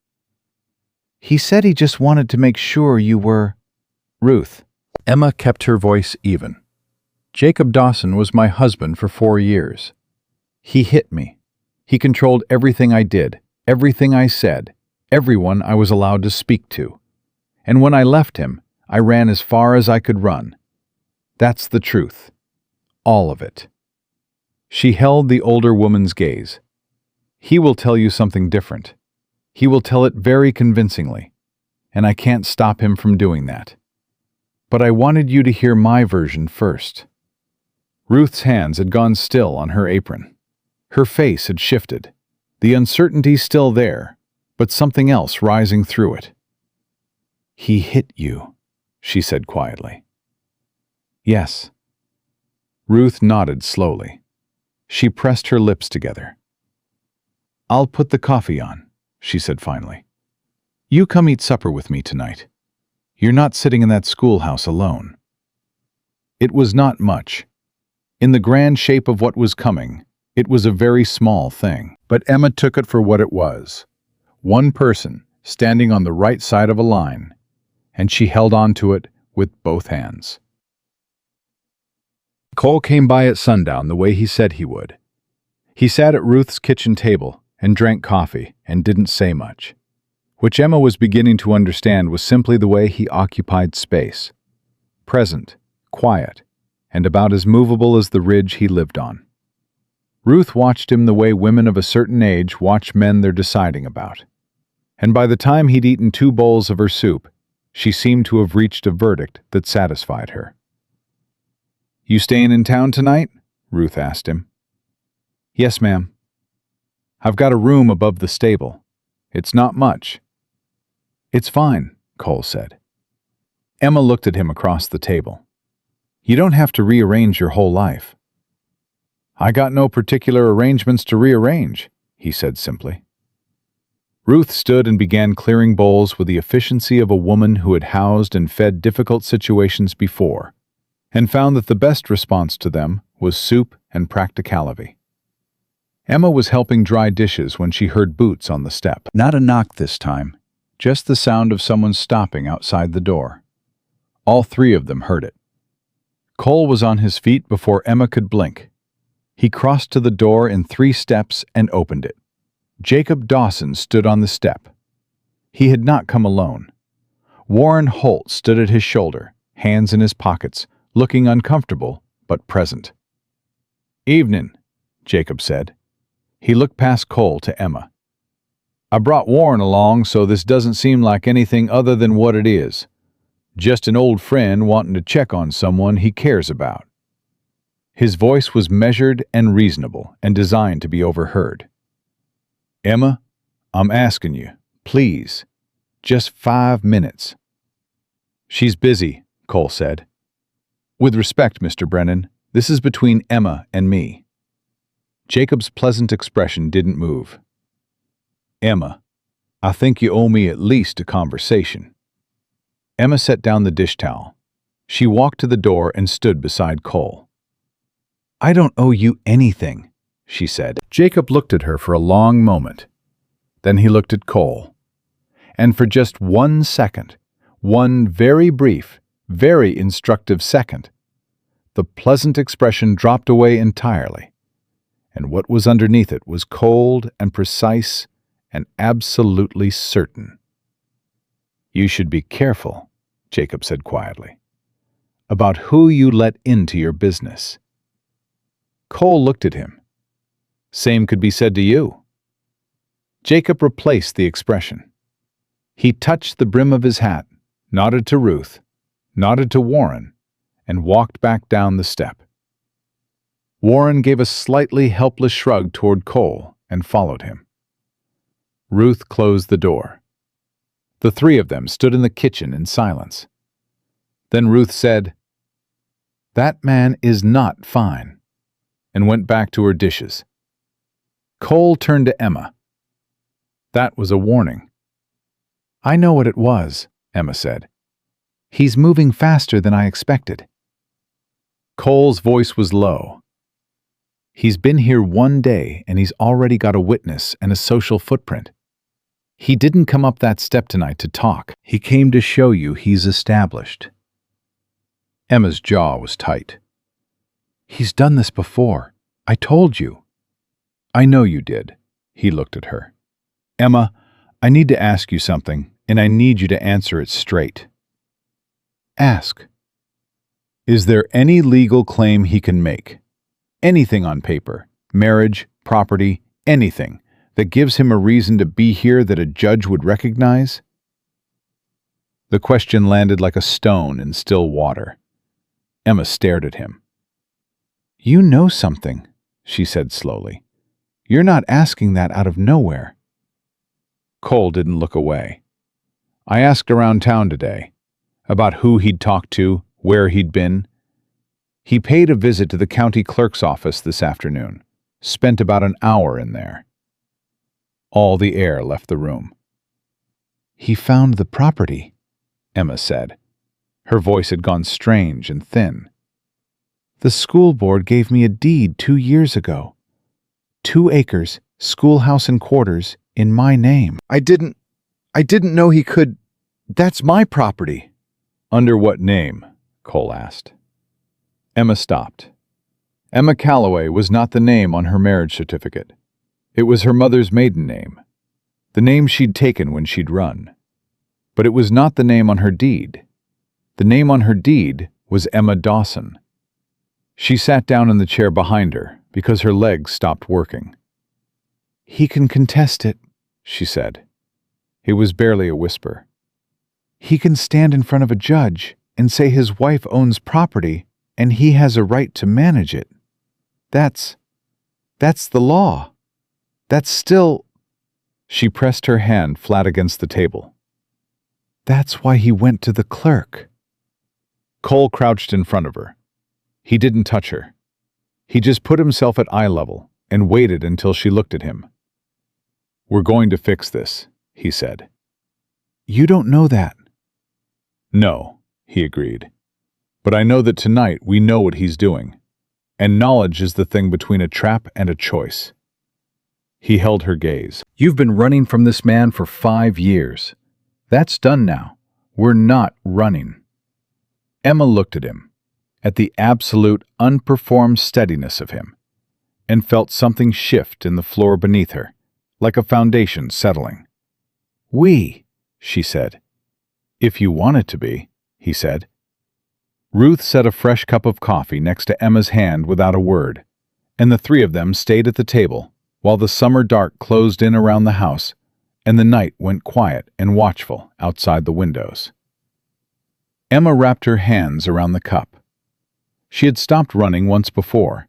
"He said he just wanted to make sure you were—" "Ruth." Emma kept her voice even. "Jacob Dawson was my husband for 4 years. He hit me. He controlled everything I did, everything I said, everyone I was allowed to speak to. And when I left him, I ran as far as I could run. That's the truth. All of it." She held the older woman's gaze. "He will tell you something different. He will tell it very convincingly, and I can't stop him from doing that. But I wanted you to hear my version first." Ruth's hands had gone still on her apron. Her face had shifted, the uncertainty still there, but something else rising through it. "He hit you," she said quietly. "Yes." Ruth nodded slowly. She pressed her lips together. "I'll put the coffee on," she said finally. "You come eat supper with me tonight. You're not sitting in that schoolhouse alone." It was not much. In the grand shape of what was coming, it was a very small thing. But Emma took it for what it was. One person standing on the right side of a line, and she held on to it with both hands. Cole came by at sundown the way he said he would. He sat at Ruth's kitchen table and drank coffee and didn't say much, which Emma was beginning to understand was simply the way he occupied space. Present, quiet, and about as movable as the ridge he lived on. Ruth watched him the way women of a certain age watch men they're deciding about. And by the time he'd eaten 2 bowls of her soup, she seemed to have reached a verdict that satisfied her. "You staying in town tonight?" Ruth asked him. "Yes, ma'am. I've got a room above the stable. It's not much." "It's fine," Cole said. Emma looked at him across the table. "You don't have to rearrange your whole life." "I got no particular arrangements to rearrange," he said simply. Ruth stood and began clearing bowls with the efficiency of a woman who had housed and fed difficult situations before, and found that the best response to them was soup and practicality. Emma was helping dry dishes when she heard boots on the step. Not a knock this time, just the sound of someone stopping outside the door. All 3 of them heard it. Cole was on his feet before Emma could blink. He crossed to the door in 3 steps and opened it. Jacob Dawson stood on the step. He had not come alone. Warren Holt stood at his shoulder, hands in his pockets, looking uncomfortable but present. "Evening," Jacob said. He looked past Cole to Emma. "I brought Warren along so this doesn't seem like anything other than what it is. Just an old friend wanting to check on someone he cares about." His voice was measured and reasonable and designed to be overheard. "Emma, I'm asking you, please, just 5 minutes." "She's busy," Cole said. "With respect, Mr. Brennan, this is between Emma and me." Jacob's pleasant expression didn't move. "Emma, I think you owe me at least a conversation." Emma set down the dish towel. She walked to the door and stood beside Cole. "I don't owe you anything," she said. Jacob looked at her for a long moment. Then he looked at Cole. And for just 1 second, one very brief, very instructive second, the pleasant expression dropped away entirely, and what was underneath it was cold and precise and absolutely certain. "You should be careful," Jacob said quietly, "about who you let into your business." Cole looked at him. "Same could be said to you." Jacob replaced the expression. He touched the brim of his hat, nodded to Ruth, nodded to Warren, and walked back down the step. Warren gave a slightly helpless shrug toward Cole and followed him. Ruth closed the door. The three of them stood in the kitchen in silence. Then Ruth said, "That man is not fine," and went back to her dishes. Cole turned to Emma. "That was a warning." "I know what it was," Emma said. "He's moving faster than I expected." Cole's voice was low. "He's been here 1 day and he's already got a witness and a social footprint. He didn't come up that step tonight to talk. He came to show you he's established." Emma's jaw was tight. "He's done this before. I told you." "I know you did." He looked at her. "Emma, I need to ask you something, and I need you to answer it straight." "Ask." "Is there any legal claim he can make? Anything on paper, marriage, property, anything, that gives him a reason to be here that a judge would recognize?" The question landed like a stone in still water. Emma stared at him. "You know something," she said slowly. "You're not asking that out of nowhere." Cole didn't look away. "I asked around town today, about who he'd talked to, where he'd been. He paid a visit to the county clerk's office this afternoon, spent about an hour in there." All the air left the room. "He found the property," Emma said. Her voice had gone strange and thin. "The school board gave me a deed 2 years ago. 2 acres, schoolhouse and quarters, in my name. I didn't know he could. That's my property." "Under what name?" Cole asked. Emma stopped. Emma Calloway was not the name on her marriage certificate. It was her mother's maiden name, the name she'd taken when she'd run. But it was not the name on her deed. The name on her deed was Emma Dawson. She sat down in the chair behind her because her legs stopped working. "He can contest it," she said. It was barely a whisper. "He can stand in front of a judge and say his wife owns property and he has a right to manage it. That's the law. That's still—" She pressed her hand flat against the table. "That's why he went to the clerk." Cole crouched in front of her. He didn't touch her. He just put himself at eye level and waited until she looked at him. "We're going to fix this," he said. "You don't know that." "No," he agreed. "But I know that tonight we know what he's doing, and knowledge is the thing between a trap and a choice." He held her gaze. "You've been running from this man for 5 years. That's done now. We're not running." Emma looked at him, at the absolute, unperformed steadiness of him, and felt something shift in the floor beneath her, like a foundation settling. "We," she said. "If you want it to be," he said. Ruth set a fresh cup of coffee next to Emma's hand without a word, and the three of them stayed at the table while the summer dark closed in around the house and the night went quiet and watchful outside the windows. Emma wrapped her hands around the cup. She had stopped running once before,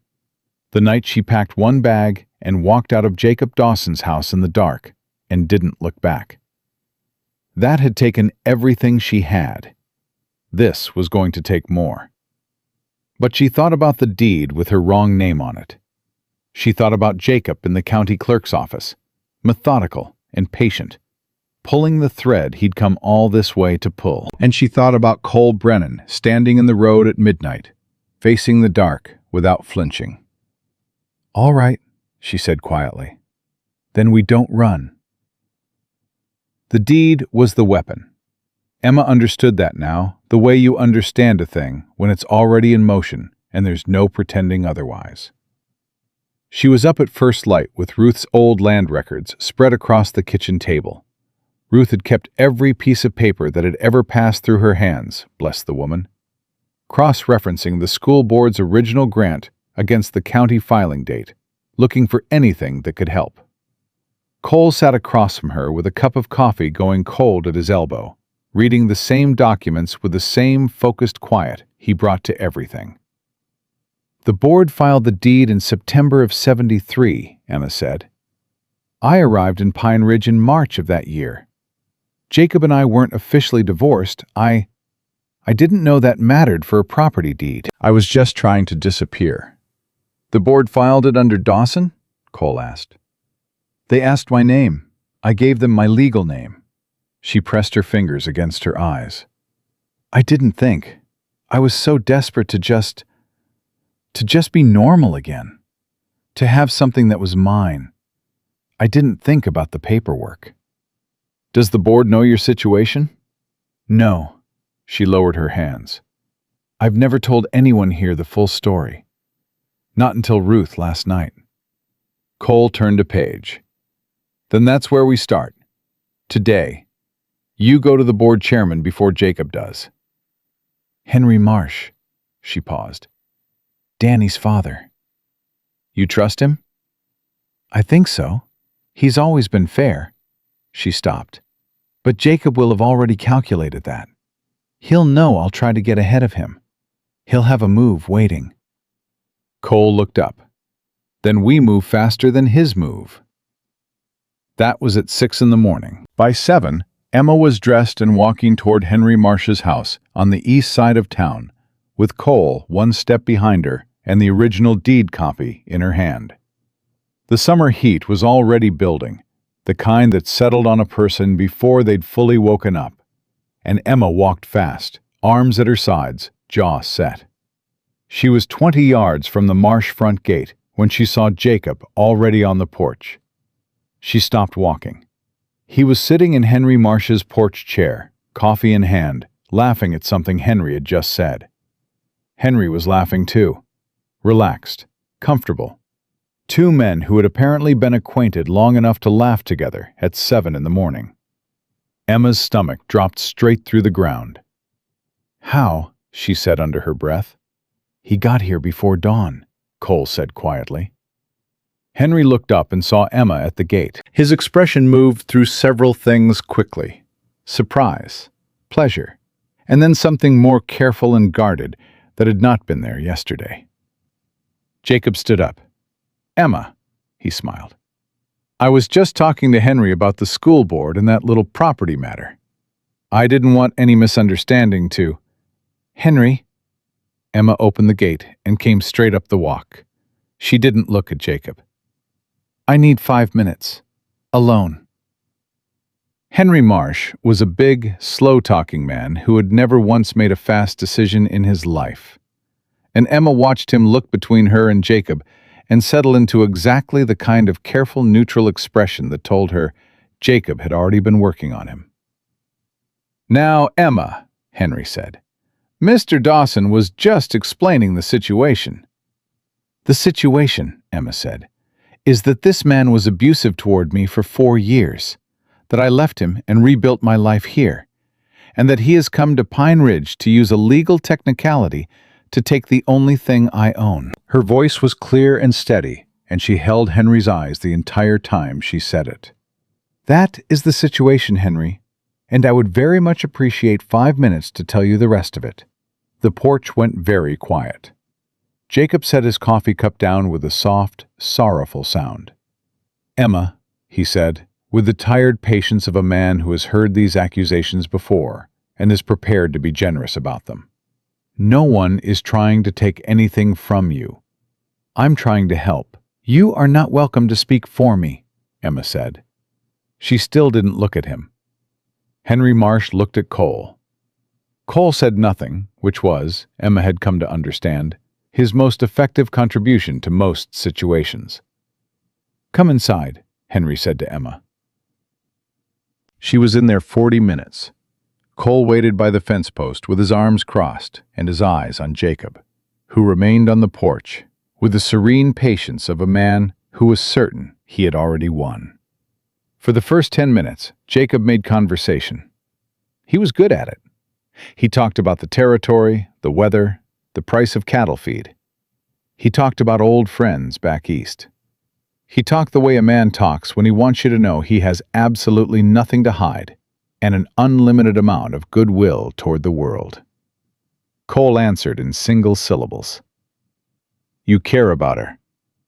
the night she packed one bag and walked out of Jacob Dawson's house in the dark and didn't look back. That had taken everything she had. This was going to take more. But she thought about the deed with her wrong name on it. She thought about Jacob in the county clerk's office, methodical and patient, pulling the thread he'd come all this way to pull. And she thought about Cole Brennan standing in the road at midnight, facing the dark without flinching. "All right," she said quietly. "Then we don't run." The deed was the weapon. Emma understood that now, the way you understand a thing when it's already in motion and there's no pretending otherwise. She was up at first light with Ruth's old land records spread across the kitchen table. Ruth had kept every piece of paper that had ever passed through her hands, bless the woman, cross-referencing the school board's original grant against the county filing date, looking for anything that could help. Cole sat across from her with a cup of coffee going cold at his elbow, reading the same documents with the same focused quiet he brought to everything. "The board filed the deed in September of '73, Emma said. "I arrived in Pine Ridge in March of that year. Jacob and I weren't officially divorced. I didn't know that mattered for a property deed. I was just trying to disappear." "The board filed it under Dawson?" Cole asked. "They asked my name. I gave them my legal name." She pressed her fingers against her eyes. "I didn't think. I was so desperate to just be normal again. To have something that was mine. I didn't think about the paperwork." "Does the board know your situation?" "No." She lowered her hands. "I've never told anyone here the full story. Not until Ruth last night." Cole turned a page. "Then that's where we start. Today, you go to the board chairman before Jacob does." "Henry Marsh," she paused. "Danny's father." "You trust him?" "I think so. He's always been fair." She stopped. "But Jacob will have already calculated that. He'll know I'll try to get ahead of him. He'll have a move waiting." Cole looked up. "Then we move faster than his move." That was at 6 a.m. By 7, Emma was dressed and walking toward Henry Marsh's house on the east side of town, with Cole one step behind her and the original deed copy in her hand. The summer heat was already building, the kind that settled on a person before they'd fully woken up, and Emma walked fast, arms at her sides, jaw set. She was 20 yards from the Marsh front gate when she saw Jacob already on the porch. She stopped walking. He was sitting in Henry Marsh's porch chair, coffee in hand, laughing at something Henry had just said. Henry was laughing too, relaxed, comfortable. Two men who had apparently been acquainted long enough to laugh together at 7 a.m. Emma's stomach dropped straight through the ground. "How?" she said under her breath. "He got here before dawn," Cole said quietly. Henry looked up and saw Emma at the gate. His expression moved through several things quickly. Surprise, pleasure, and then something more careful and guarded that had not been there yesterday. Jacob stood up. "Emma," he smiled. "I was just talking to Henry about the school board and that little property matter. I didn't want any misunderstanding to—" "Henry." Emma opened the gate and came straight up the walk. She didn't look at Jacob. "I need 5 minutes. Alone." Henry Marsh was a big, slow-talking man who had never once made a fast decision in his life. And Emma watched him look between her and Jacob and settle into exactly the kind of careful, neutral expression that told her Jacob had already been working on him. "Now, Emma," Henry said, "Mr. Dawson was just explaining the situation." "The situation," Emma said, "is that this man was abusive toward me for 4 years, that I left him and rebuilt my life here, and that he has come to Pine Ridge to use a legal technicality to take the only thing I own." Her voice was clear and steady, and she held Henry's eyes the entire time she said it. "That is the situation, Henry, and I would very much appreciate 5 minutes to tell you the rest of it." The porch went very quiet. Jacob set his coffee cup down with a soft, sorrowful sound. "Emma," he said, with the tired patience of a man who has heard these accusations before and is prepared to be generous about them. "No one is trying to take anything from you. I'm trying to help. You are not welcome to speak for me," Emma said. She still didn't look at him. Henry Marsh looked at Cole. Cole said nothing, which was, Emma had come to understand, his most effective contribution to most situations. "Come inside," Henry said to Emma. She was in there 40 minutes. Cole waited by the fence post with his arms crossed and his eyes on Jacob, who remained on the porch with the serene patience of a man who was certain he had already won. For the first 10 minutes, Jacob made conversation. He was good at it. He talked about the territory, the weather, the price of cattle feed. He talked about old friends back east. He talked the way a man talks when he wants you to know he has absolutely nothing to hide and an unlimited amount of goodwill toward the world. Cole answered in single syllables. "You care about her,"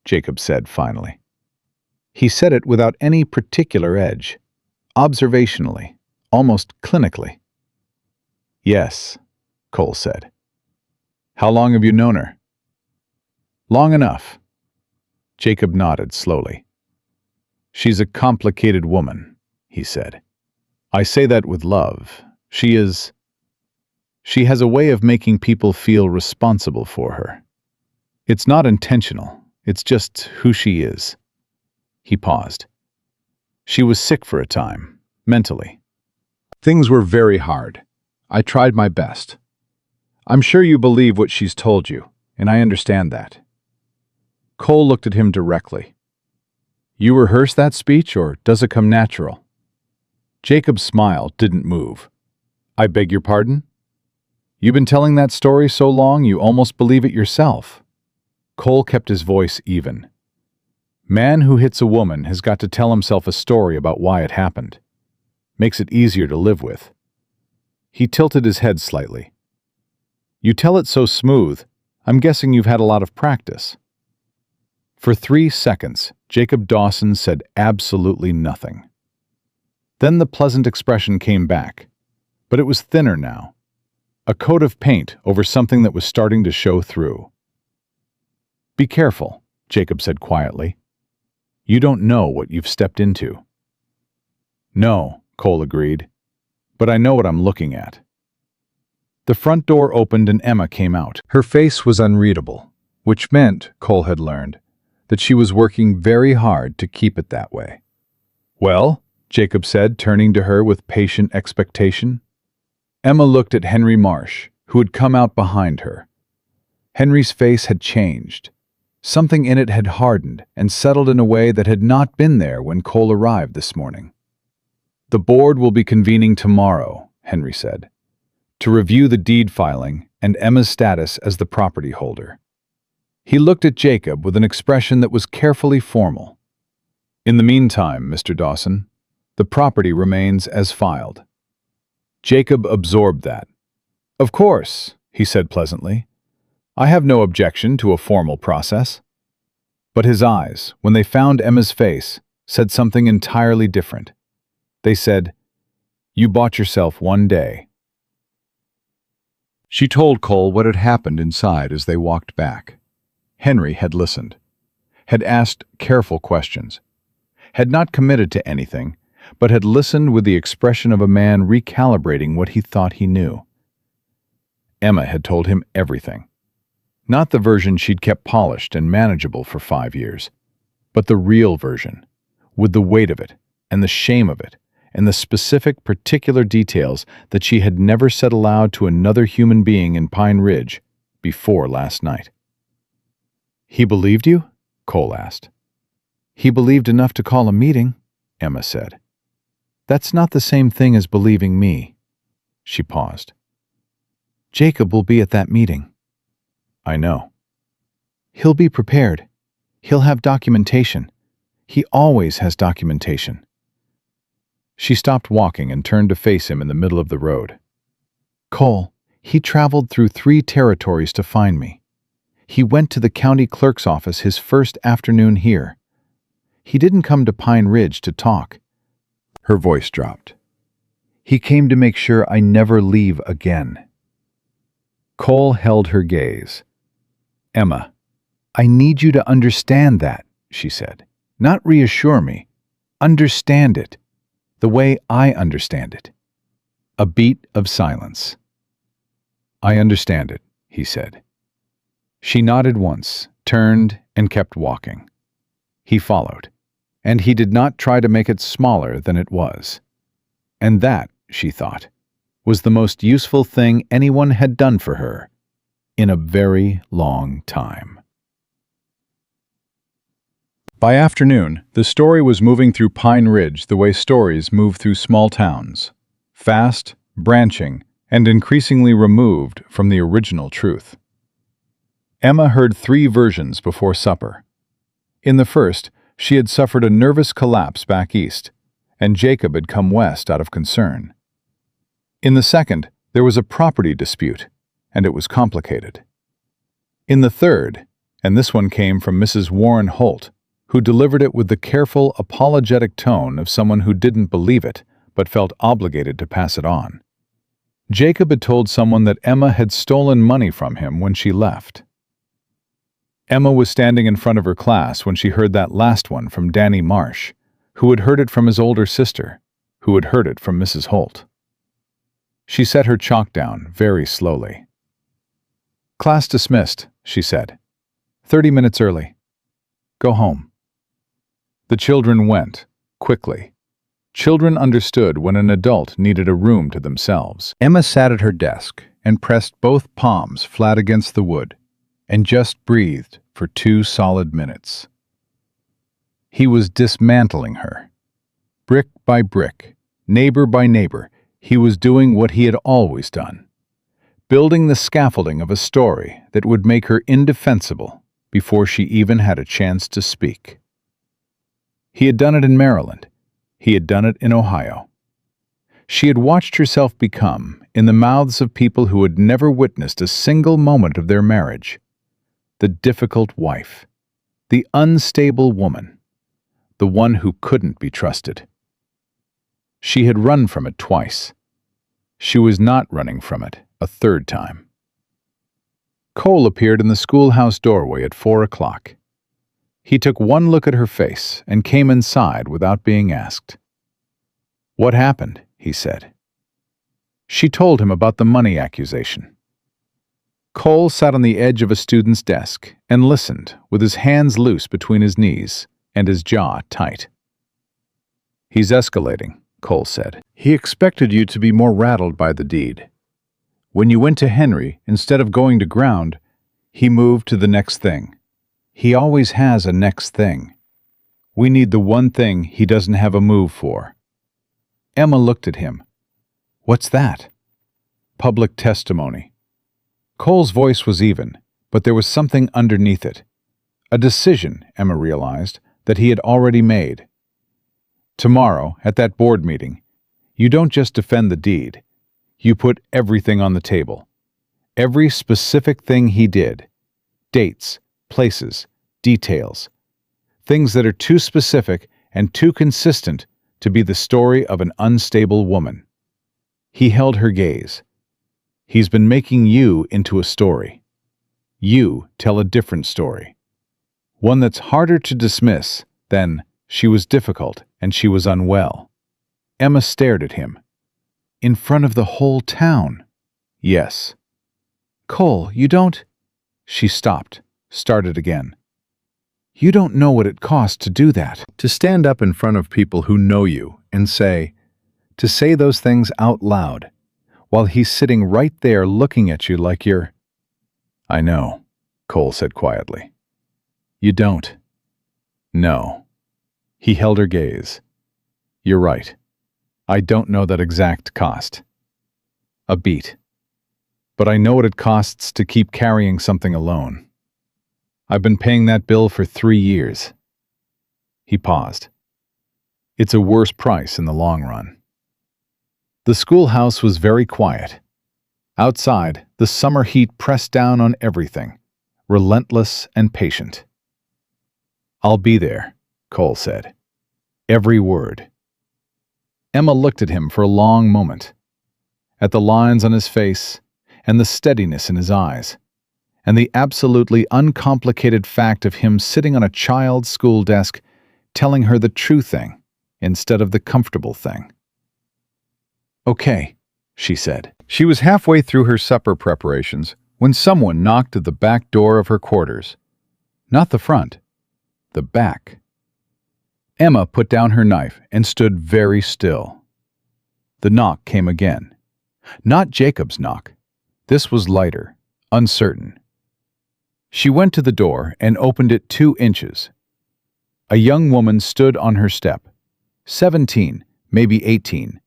Jacob said finally. He said it without any particular edge, observationally, almost clinically. "Yes," Cole said. "How long have you known her?" "Long enough." Jacob nodded slowly. "She's a complicated woman," he said. "I say that with love. She has a way of making people feel responsible for her. It's not intentional, it's just who she is." He paused. "She was sick for a time, mentally. Things were very hard. I tried my best. I'm sure you believe what she's told you, and I understand that." Cole looked at him directly. "You rehearse that speech, or does it come natural?" Jacob's smile didn't move. "I beg your pardon? You've been telling that story so long you almost believe it yourself." Cole kept his voice even. "Man who hits a woman has got to tell himself a story about why it happened. Makes it easier to live with." He tilted his head slightly. "You tell it so smooth, I'm guessing you've had a lot of practice." For 3 seconds, Jacob Dawson said absolutely nothing. Then the pleasant expression came back, but it was thinner now. A coat of paint over something that was starting to show through. "Be careful," Jacob said quietly. "You don't know what you've stepped into." "No," Cole agreed, "but I know what I'm looking at." The front door opened and Emma came out. Her face was unreadable, which meant, Cole had learned, that she was working very hard to keep it that way. "Well?" Jacob said, turning to her with patient expectation. Emma looked at Henry Marsh, who had come out behind her. Henry's face had changed. Something in it had hardened and settled in a way that had not been there when Cole arrived this morning. "The board will be convening tomorrow," Henry said, "to review the deed filing and Emma's status as the property holder." He looked at Jacob with an expression that was carefully formal. "In the meantime, Mr. Dawson, the property remains as filed." Jacob absorbed that. "Of course," he said pleasantly. "I have no objection to a formal process." But his eyes, when they found Emma's face, said something entirely different. They said, "You bought yourself one day." She told Cole what had happened inside as they walked back. Henry had listened, had asked careful questions, had not committed to anything, but had listened with the expression of a man recalibrating what he thought he knew. Emma had told him everything. Not the version she'd kept polished and manageable for 5 years, but the real version, with the weight of it, and the shame of it, and the specific, particular details that she had never said aloud to another human being in Pine Ridge before last night. "He believed you?" Cole asked. "He believed enough to call a meeting," Emma said. "That's not the same thing as believing me." She paused. "Jacob will be at that meeting." "I know." "He'll be prepared. He'll have documentation. He always has documentation." She stopped walking and turned to face him in the middle of the road. "Cole, he traveled through 3 territories to find me. He went to the county clerk's office his first afternoon here. He didn't come to Pine Ridge to talk." Her voice dropped. "He came to make sure I never leave again." Cole held her gaze. "Emma, I need you to understand that," she said. "Not reassure me. Understand it. The way I understand it." A beat of silence. "I understand it," he said. She nodded once, turned, and kept walking. He followed, and he did not try to make it smaller than it was. And that, she thought, was the most useful thing anyone had done for her in a very long time. By afternoon, the story was moving through Pine Ridge the way stories move through small towns, fast, branching, and increasingly removed from the original truth. Emma heard 3 versions before supper. In the first, she had suffered a nervous collapse back east, and Jacob had come west out of concern. In the second, there was a property dispute, and it was complicated. In the third, and this one came from Mrs. Warren Holt, who delivered it with the careful, apologetic tone of someone who didn't believe it, but felt obligated to pass it on. Jacob had told someone that Emma had stolen money from him when she left. Emma was standing in front of her class when she heard that last one from Danny Marsh, who had heard it from his older sister, who had heard it from Mrs. Holt. She set her chalk down very slowly. "Class dismissed," she said. 30 minutes early. Go home." The children went, quickly. Children understood when an adult needed a room to themselves. Emma sat at her desk and pressed both palms flat against the wood, and just breathed for 2 solid minutes. He was dismantling her. Brick by brick, neighbor by neighbor, he was doing what he had always done, building the scaffolding of a story that would make her indefensible before she even had a chance to speak. He had done it in Maryland. He had done it in Ohio. She had watched herself become, in the mouths of people who had never witnessed a single moment of their marriage, the difficult wife, the unstable woman, the one who couldn't be trusted. She had run from it twice. She was not running from it a third time. Cole appeared in the schoolhouse doorway at 4 o'clock. He took one look at her face and came inside without being asked. "What happened?" he said. She told him about the money accusation. Cole sat on the edge of a student's desk and listened, with his hands loose between his knees and his jaw tight. "He's escalating," Cole said. "He expected you to be more rattled by the deed. When you went to Henry, instead of going to ground, he moved to the next thing. He always has a next thing. We need the one thing he doesn't have a move for." Emma looked at him. "What's that?" "Public testimony." Cole's voice was even, but there was something underneath it. A decision, Emma realized, that he had already made. Tomorrow, at that board meeting, you don't just defend the deed. You put everything on the table. Every specific thing he did. Dates, places, details. Things that are too specific and too consistent to be the story of an unstable woman. He held her gaze. "He's been making you into a story. You tell a different story. One that's harder to dismiss than she was difficult and she was unwell." Emma stared at him. "In front of the whole town?" "Yes." "Cole, you don't—" She stopped, started again. "You don't know what it costs to do that. To stand up in front of people who know you and to say those things out loud, while he's sitting right there looking at you like you're—" "I know," Cole said quietly. "You don't." "No." He held her gaze. "You're right. I don't know that exact cost. A beat. But I know what it costs to keep carrying something alone. I've been paying that bill for 3 years." He paused. "It's a worse price in the long run." The schoolhouse was very quiet. Outside, the summer heat pressed down on everything, relentless and patient. "I'll be there," Cole said. Every word. Emma looked at him for a long moment, at the lines on his face and the steadiness in his eyes, and the absolutely uncomplicated fact of him sitting on a child's school desk telling her the true thing instead of the comfortable thing. "Okay," she said. She was halfway through her supper preparations when someone knocked at the back door of her quarters. Not the front, the back. Emma put down her knife and stood very still. The knock came again. Not Jacob's knock. This was lighter, uncertain. She went to the door and opened it 2 inches. A young woman stood on her step, 17, maybe 18,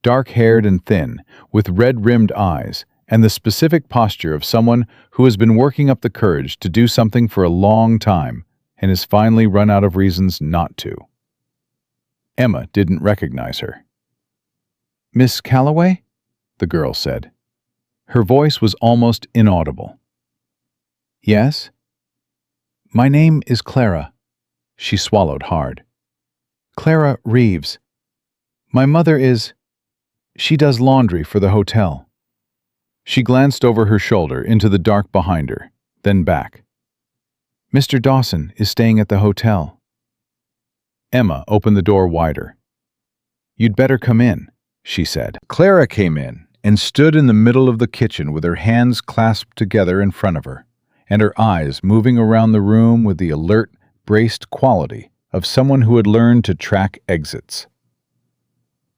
dark-haired and thin, with red-rimmed eyes, and the specific posture of someone who has been working up the courage to do something for a long time and has finally run out of reasons not to. Emma didn't recognize her. "Miss Calloway?" the girl said. Her voice was almost inaudible. "Yes?" "My name is Clara." She swallowed hard. "Clara Reeves. My mother is... She does laundry for the hotel." She glanced over her shoulder into the dark behind her, then back. "Mr. Dawson is staying at the hotel." Emma opened the door wider. "You'd better come in," she said. Clara came in and stood in the middle of the kitchen with her hands clasped together in front of her, and her eyes moving around the room with the alert, braced quality of someone who had learned to track exits.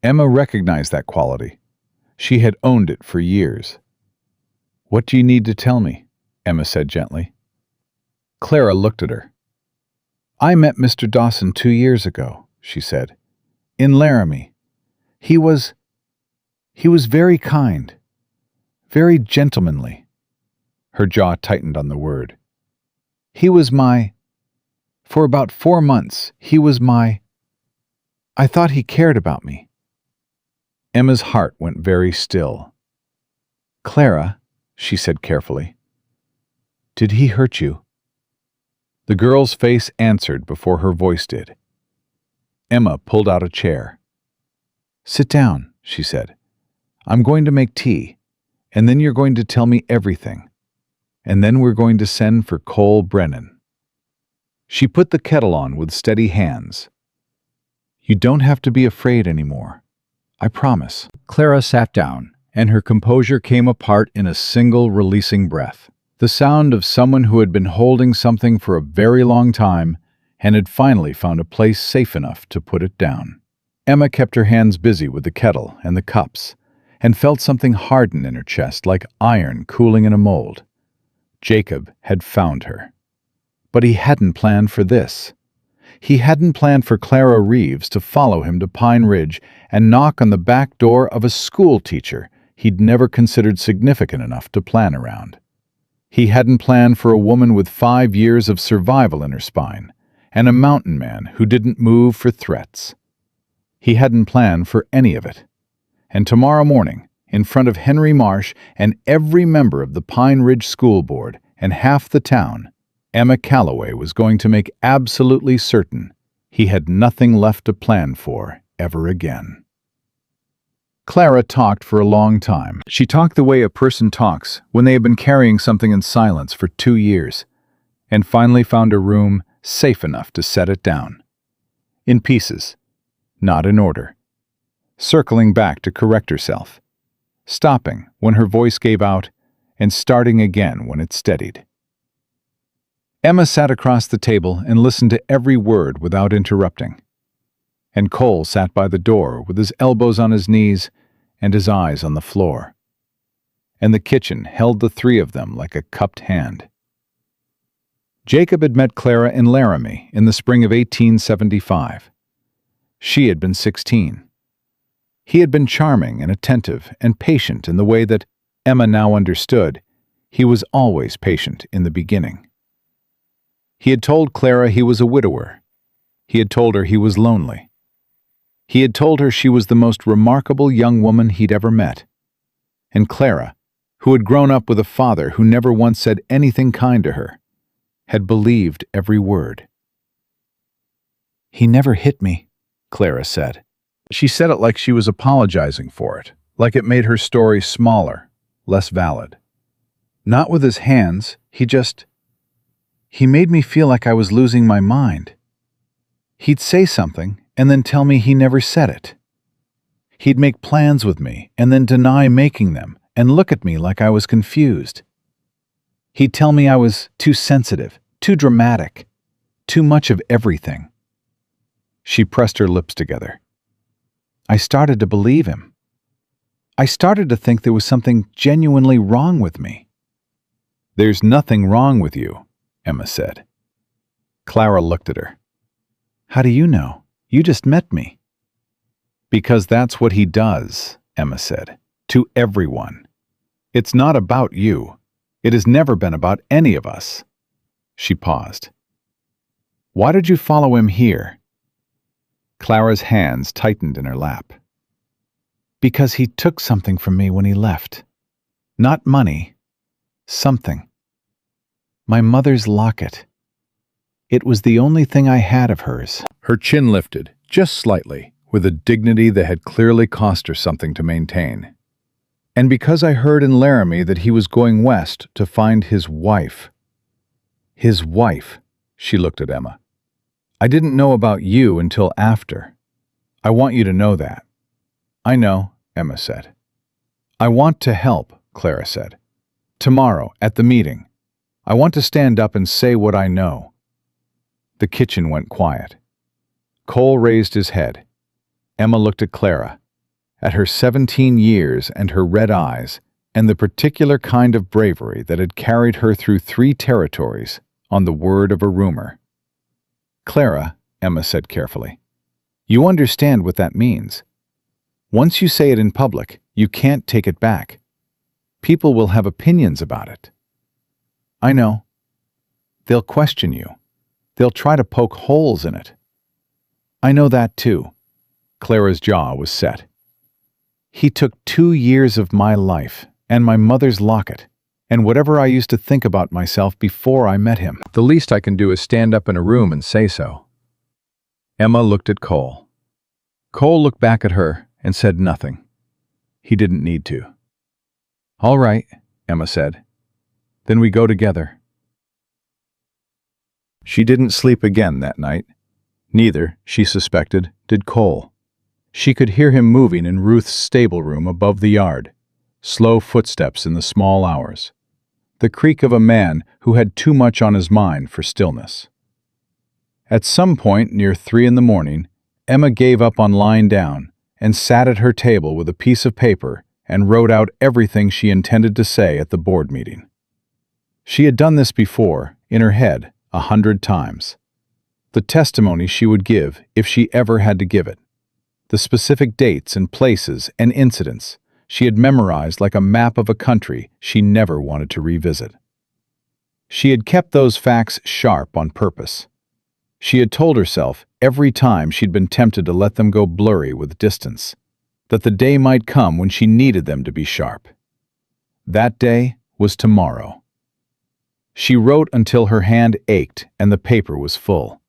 Emma recognized that quality. She had owned it for years. "What do you need to tell me?" Emma said gently. Clara looked at her. "I met Mr. Dawson 2 years ago," she said, "in Laramie. He was very kind, very gentlemanly." Her jaw tightened on the word. For about 4 months, I thought he cared about me." Emma's heart went very still. "Clara," she said carefully, "did he hurt you?" The girl's face answered before her voice did. Emma pulled out a chair. "Sit down," she said. "I'm going to make tea, and then you're going to tell me everything. And then we're going to send for Cole Brennan." She put the kettle on with steady hands. "You don't have to be afraid anymore. I promise." Clara sat down, and her composure came apart in a single releasing breath. The sound of someone who had been holding something for a very long time and had finally found a place safe enough to put it down. Emma kept her hands busy with the kettle and the cups, and felt something harden in her chest like iron cooling in a mold. Jacob had found her. But he hadn't planned for this. He hadn't planned for Clara Reeves to follow him to Pine Ridge and knock on the back door of a school teacher he'd never considered significant enough to plan around. He hadn't planned for a woman with 5 years of survival in her spine, and a mountain man who didn't move for threats. He hadn't planned for any of it. And tomorrow morning, in front of Henry Marsh and every member of the Pine Ridge School Board and half the town, Emma Calloway was going to make absolutely certain he had nothing left to plan for ever again. Clara talked for a long time. She talked the way a person talks when they have been carrying something in silence for 2 years, and finally found a room safe enough to set it down. In pieces, not in order. Circling back to correct herself. Stopping when her voice gave out, and starting again when it steadied. Emma sat across the table and listened to every word without interrupting. And Cole sat by the door with his elbows on his knees and his eyes on the floor. And the kitchen held the 3 of them like a cupped hand. Jacob had met Clara in Laramie in the spring of 1875. She had been 16. He had been charming and attentive and patient in the way that Emma now understood he was always patient in the beginning. He had told Clara he was a widower. He had told her he was lonely. He had told her she was the most remarkable young woman he'd ever met. And Clara, who had grown up with a father who never once said anything kind to her, had believed every word. "He never hit me," Clara said. She said it like she was apologizing for it, like it made her story smaller, less valid. "Not with his hands, he made me feel like I was losing my mind. He'd say something and then tell me he never said it. He'd make plans with me and then deny making them and look at me like I was confused. He'd tell me I was too sensitive, too dramatic, too much of everything. She pressed her lips together. I started to believe him. I started to think there was something genuinely wrong with me. There's nothing wrong with you, Emma said. Clara looked at her. How do you know? You just met me. Because that's what he does, Emma said, to everyone. It's not about you. It has never been about any of us. She paused. Why did you follow him here? Clara's hands tightened in her lap. Because he took something from me when he left. Not money. Something. My mother's locket. It was the only thing I had of hers. Her chin lifted, just slightly, with a dignity that had clearly cost her something to maintain. And because I heard in Laramie that he was going west to find his wife. His wife, she looked at Emma. I didn't know about you until after. I want you to know that. I know, Emma said. I want to help, Clara said. Tomorrow, at the meeting. I want to stand up and say what I know. The kitchen went quiet. Cole raised his head. Emma looked at Clara, at her 17 years and her red eyes, and the particular kind of bravery that had carried her through 3 territories on the word of a rumor. Clara, Emma said carefully, you understand what that means. Once you say it in public, you can't take it back. People will have opinions about it. I know. They'll question you. They'll try to poke holes in it. I know that too. Clara's jaw was set. He took 2 years of my life and my mother's locket, and whatever I used to think about myself before I met him. The least I can do is stand up in a room and say so. Emma looked at Cole. Cole looked back at her and said nothing. He didn't need to. All right, Emma said. Then we go together. She didn't sleep again that night. Neither, she suspected, did Cole. She could hear him moving in Ruth's stable room above the yard, slow footsteps in the small hours, the creak of a man who had too much on his mind for stillness. At some point near 3 a.m, Emma gave up on lying down and sat at her table with a piece of paper and wrote out everything she intended to say at the board meeting. She had done this before, in her head, 100 times. The testimony she would give if she ever had to give it. The specific dates and places and incidents she had memorized like a map of a country she never wanted to revisit. She had kept those facts sharp on purpose. She had told herself every time she'd been tempted to let them go blurry with distance, that the day might come when she needed them to be sharp. That day was tomorrow. She wrote until her hand ached and the paper was full.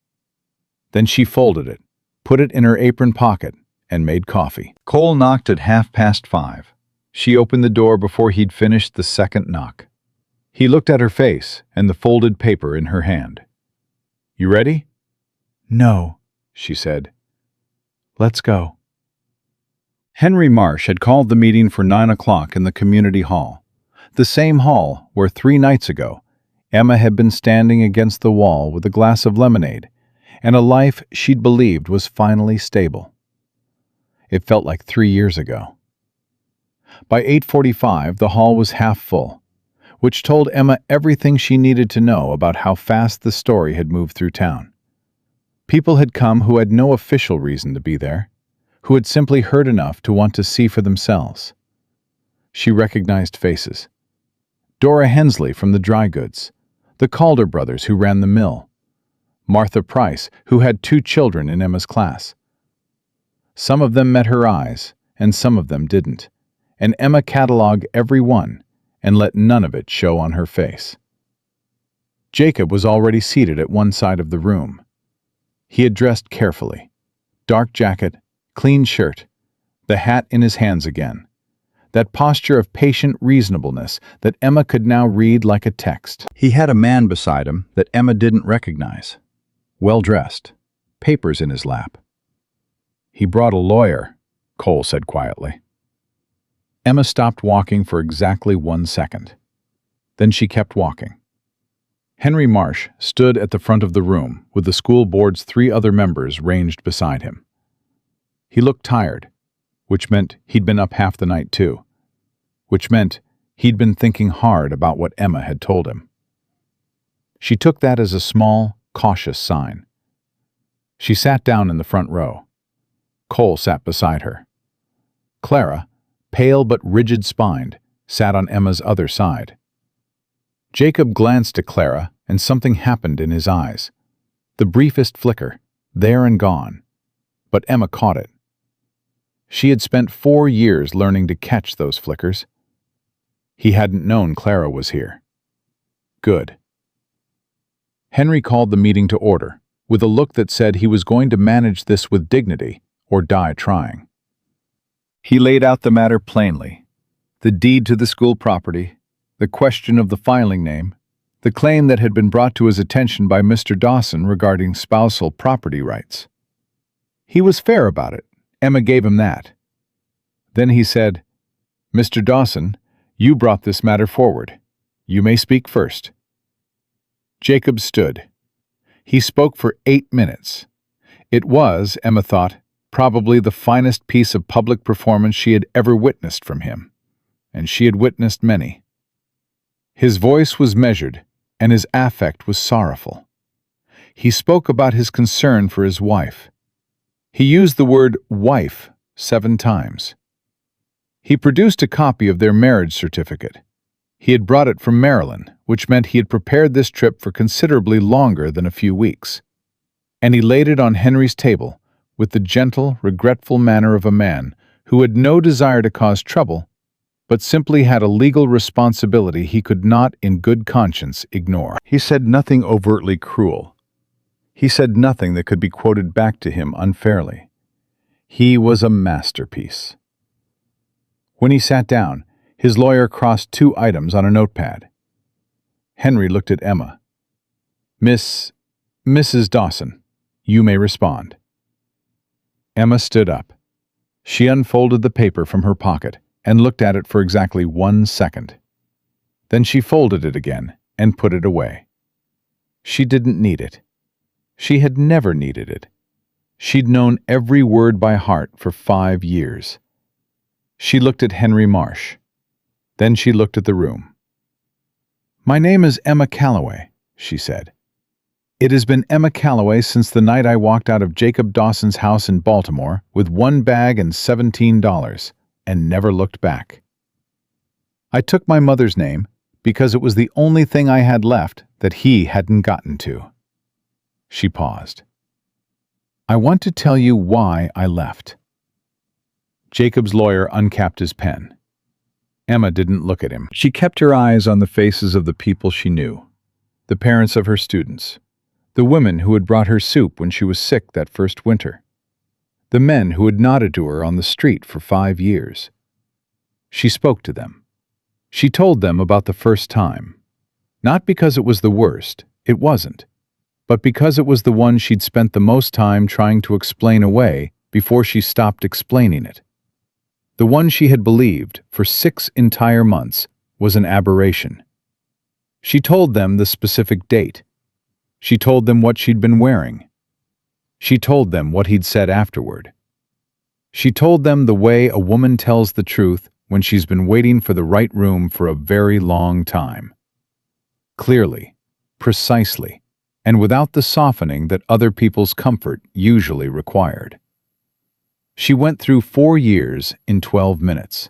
Then she folded it, put it in her apron pocket, and made coffee. Cole knocked at 5:30. She opened the door before he'd finished the second knock. He looked at her face and the folded paper in her hand. You ready? No, she said. Let's go. Henry Marsh had called the meeting for 9 o'clock in the community hall, the same hall where 3 nights ago Emma had been standing against the wall with a glass of lemonade and a life she'd believed was finally stable. It felt like 3 years ago. By 8:45, the hall was half full, which told Emma everything she needed to know about how fast the story had moved through town. People had come who had no official reason to be there, who had simply heard enough to want to see for themselves. She recognized faces. Dora Hensley from the dry goods, the Calder brothers who ran the mill, Martha Price, who had 2 children in Emma's class. Some of them met her eyes, and some of them didn't, and Emma cataloged every one and let none of it show on her face. Jacob was already seated at one side of the room. He had dressed carefully. Dark jacket, clean shirt, the hat in his hands again. That posture of patient reasonableness that Emma could now read like a text. He had a man beside him that Emma didn't recognize. Well-dressed, papers in his lap. He brought a lawyer, Cole said quietly. Emma stopped walking for exactly 1 second. Then she kept walking. Henry Marsh stood at the front of the room with the school board's 3 other members ranged beside him. He looked tired, which meant he'd been up half the night too, which meant he'd been thinking hard about what Emma had told him. She took that as a small, cautious sign. She sat down in the front row. Cole sat beside her. Clara, pale but rigid-spined, sat on Emma's other side. Jacob glanced at Clara, and something happened in his eyes. The briefest flicker, there and gone. But Emma caught it. She had spent 4 years learning to catch those flickers. He hadn't known Clara was here. Good. Henry called the meeting to order, with a look that said he was going to manage this with dignity or die trying. He laid out the matter plainly. The deed to the school property, the question of the filing name, the claim that had been brought to his attention by Mr. Dawson regarding spousal property rights. He was fair about it. Emma gave him that. Then he said, "Mr. Dawson, you brought this matter forward. You may speak first." Jacob stood. He spoke for 8 minutes. It was, Emma thought, probably the finest piece of public performance she had ever witnessed from him, and she had witnessed many. His voice was measured, and his affect was sorrowful. He spoke about his concern for his wife. He used the word wife 7 times. He produced a copy of their marriage certificate. He had brought it from Maryland, which meant he had prepared this trip for considerably longer than a few weeks. And he laid it on Henry's table with the gentle, regretful manner of a man who had no desire to cause trouble, but simply had a legal responsibility he could not in good conscience ignore. He said nothing overtly cruel. He said nothing that could be quoted back to him unfairly. He was a masterpiece. When he sat down, his lawyer crossed 2 items on a notepad. Henry looked at Emma. Mrs. Dawson, you may respond." Emma stood up. She unfolded the paper from her pocket and looked at it for exactly 1 second. Then she folded it again and put it away. She didn't need it. She had never needed it. She'd known every word by heart for 5 years. She looked at Henry Marsh. Then she looked at the room. "My name is Emma Calloway," she said. "It has been Emma Calloway since the night I walked out of Jacob Dawson's house in Baltimore with 1 bag and $17 and never looked back. I took my mother's name because it was the only thing I had left that he hadn't gotten to." She paused. "I want to tell you why I left." Jacob's lawyer uncapped his pen. Emma didn't look at him. She kept her eyes on the faces of the people she knew, the parents of her students, the women who had brought her soup when she was sick that first winter, the men who had nodded to her on the street for 5 years. She spoke to them. She told them about the first time, not because it was the worst, it wasn't, but because it was the one she'd spent the most time trying to explain away before she stopped explaining it. The one she had believed, for 6 entire months, was an aberration. She told them the specific date. She told them what she'd been wearing. She told them what he'd said afterward. She told them the way a woman tells the truth when she's been waiting for the right room for a very long time. Clearly, precisely, and without the softening that other people's comfort usually required. She went through 4 years in 12 minutes.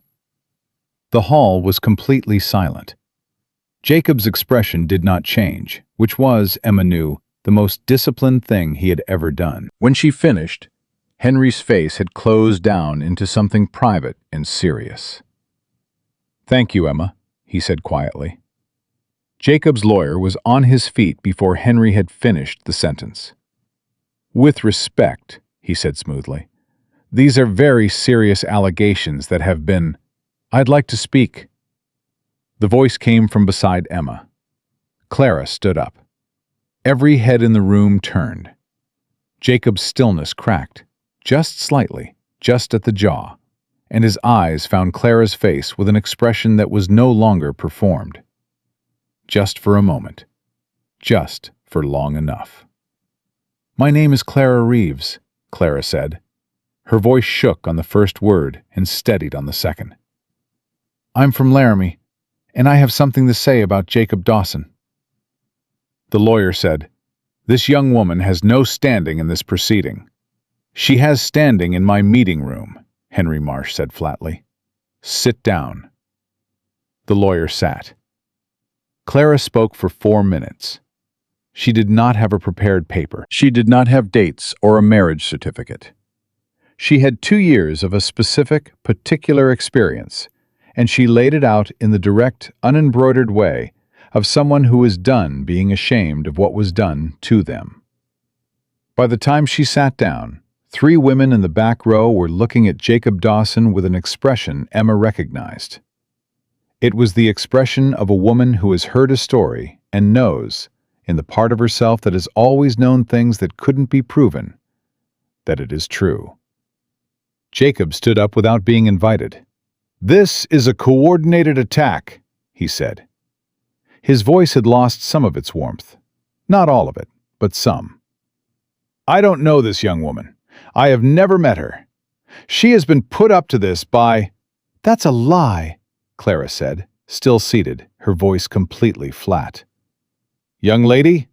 The hall was completely silent. Jacob's expression did not change, which was, Emma knew, the most disciplined thing he had ever done. When she finished, Henry's face had closed down into something private and serious. "Thank you, Emma," he said quietly. Jacob's lawyer was on his feet before Henry had finished the sentence. "With respect," he said smoothly, "these are very serious allegations that have been... I'd like to speak." The voice came from beside Emma. Clara stood up. Every head in the room turned. Jacob's stillness cracked, just slightly, just at the jaw. and his eyes found Clara's face with an expression that was no longer performed. Just for a moment. Just for long enough. "My name is Clara Reeves," Clara said. Her voice shook on the first word and steadied on the second. "I'm from Laramie, and I have something to say about Jacob Dawson." The lawyer said, "This young woman has no standing in this proceeding." "She has standing in my meeting room," Henry Marsh said flatly. "Sit down." The lawyer sat. Clara spoke for 4 minutes. She did not have a prepared paper. She did not have dates or a marriage certificate. She had 2 years of a specific, particular experience, and she laid it out in the direct, unembroidered way of someone who was done being ashamed of what was done to them. By the time she sat down, 3 women in the back row were looking at Jacob Dawson with an expression Emma recognized. It was the expression of a woman who has heard a story and knows, in the part of herself that has always known things that couldn't be proven, that it is true. Jacob stood up without being invited. "This is a coordinated attack," he said. His voice had lost some of its warmth. Not all of it, but some. "I don't know this young woman. I have never met her. She has been put up to this by—" "That's a lie," Clara said, still seated, her voice completely flat. "Young lady,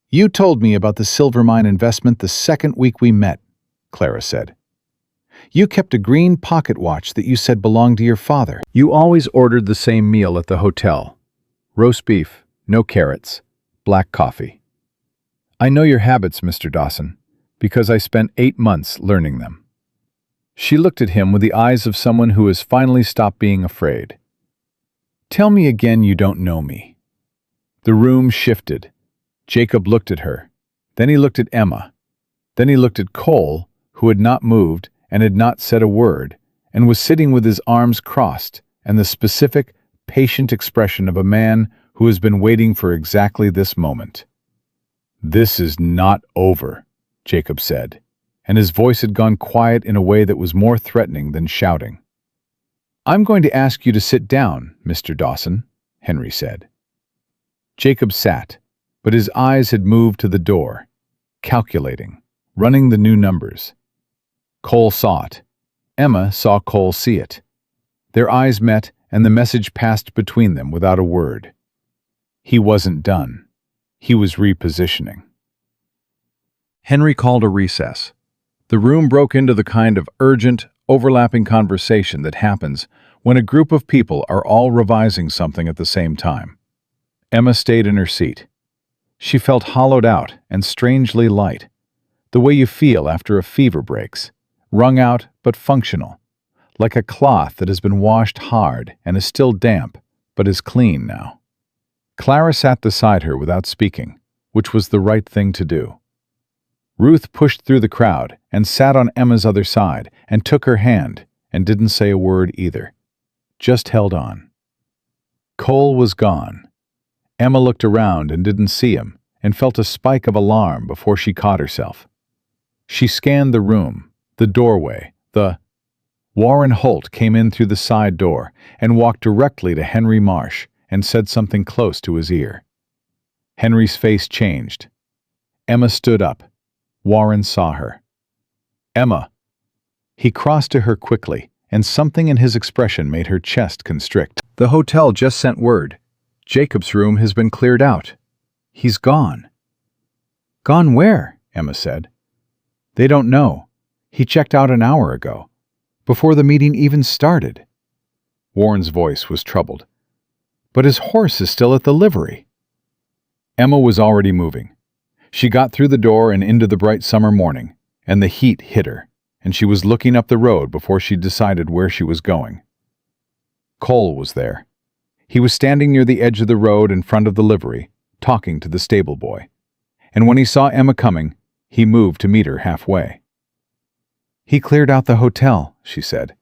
you told me about the silver mine investment the second week we met," Clara said. "You kept a green pocket watch that you said belonged to your father. You always ordered the same meal at the hotel. Roast beef, no carrots, black coffee. I know your habits, Mr. Dawson, because I spent 8 months learning them." She looked at him with the eyes of someone who has finally stopped being afraid. "Tell me again you don't know me." The room shifted. Jacob looked at her. Then he looked at Emma. Then he looked at Cole, who had not moved and had not said a word, and was sitting with his arms crossed and the specific, patient expression of a man who has been waiting for exactly this moment. "This is not over," Jacob said, and his voice had gone quiet in a way that was more threatening than shouting. "I'm going to ask you to sit down, Mr. Dawson," Henry said. Jacob sat, but his eyes had moved to the door, calculating, running the new numbers. Cole saw it. Emma saw Cole see it. Their eyes met, and the message passed between them without a word. He wasn't done. He was repositioning. Henry called a recess. The room broke into the kind of urgent, overlapping conversation that happens when a group of people are all revising something at the same time. Emma stayed in her seat. She felt hollowed out and strangely light, the way you feel after a fever breaks, wrung out but functional, like a cloth that has been washed hard and is still damp, but is clean now. Clara sat beside her without speaking, which was the right thing to do. Ruth pushed through the crowd and sat on Emma's other side and took her hand and didn't say a word either, just held on. Cole was gone. Emma looked around and didn't see him and felt a spike of alarm before she caught herself. She scanned the room, the doorway, Warren Holt came in through the side door and walked directly to Henry Marsh and said something close to his ear. Henry's face changed. Emma stood up. Warren saw her. "Emma." He crossed to her quickly, and something in his expression made her chest constrict. "The hotel just sent word. Jacob's room has been cleared out. He's gone." "Gone where?" Emma said. "They don't know. He checked out an hour ago, before the meeting even started." Warren's voice was troubled. "But his horse is still at the livery." Emma was already moving. She got through the door and into the bright summer morning, and the heat hit her, and she was looking up the road before she decided where she was going. Cole was there. He was standing near the edge of the road in front of the livery, talking to the stable boy. And when he saw Emma coming, he moved to meet her halfway. "He cleared out the hotel," she said.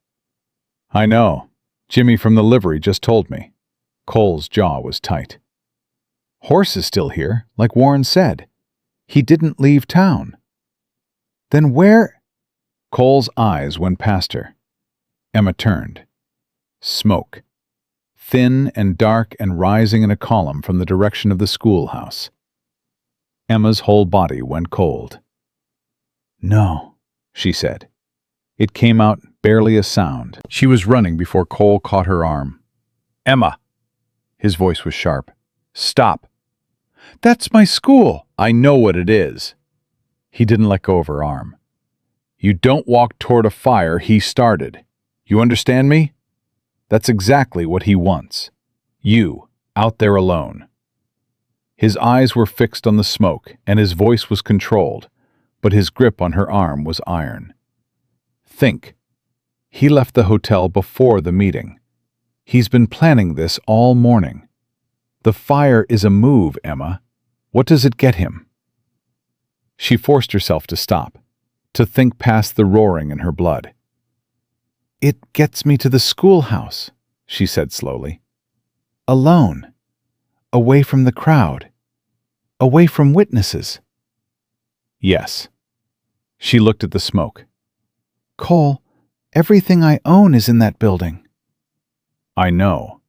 "I know. Jimmy from the livery just told me." Cole's jaw was tight. "Horse is still here, like Warren said. He didn't leave town." "Then where—" Cole's eyes went past her. Emma turned. Smoke. Thin and dark and rising in a column from the direction of the schoolhouse. Emma's whole body went cold. "No," she said. It came out barely a sound. She was running before Cole caught her arm. "Emma!" His voice was sharp. "Stop." "That's my school." "I know what it is." He didn't let go of her arm. "You don't walk toward a fire he started. You understand me? That's exactly what he wants. You, out there alone." His eyes were fixed on the smoke, and his voice was controlled, but his grip on her arm was iron. "Think. He left the hotel before the meeting. He's been planning this all morning. The fire is a move, Emma. What does it get him?" She forced herself to stop, to think past the roaring in her blood. "It gets me to the schoolhouse," she said slowly. "Alone. Away from the crowd. Away from witnesses." "Yes." She looked at the smoke. "Cole, everything I own is in that building." "I know."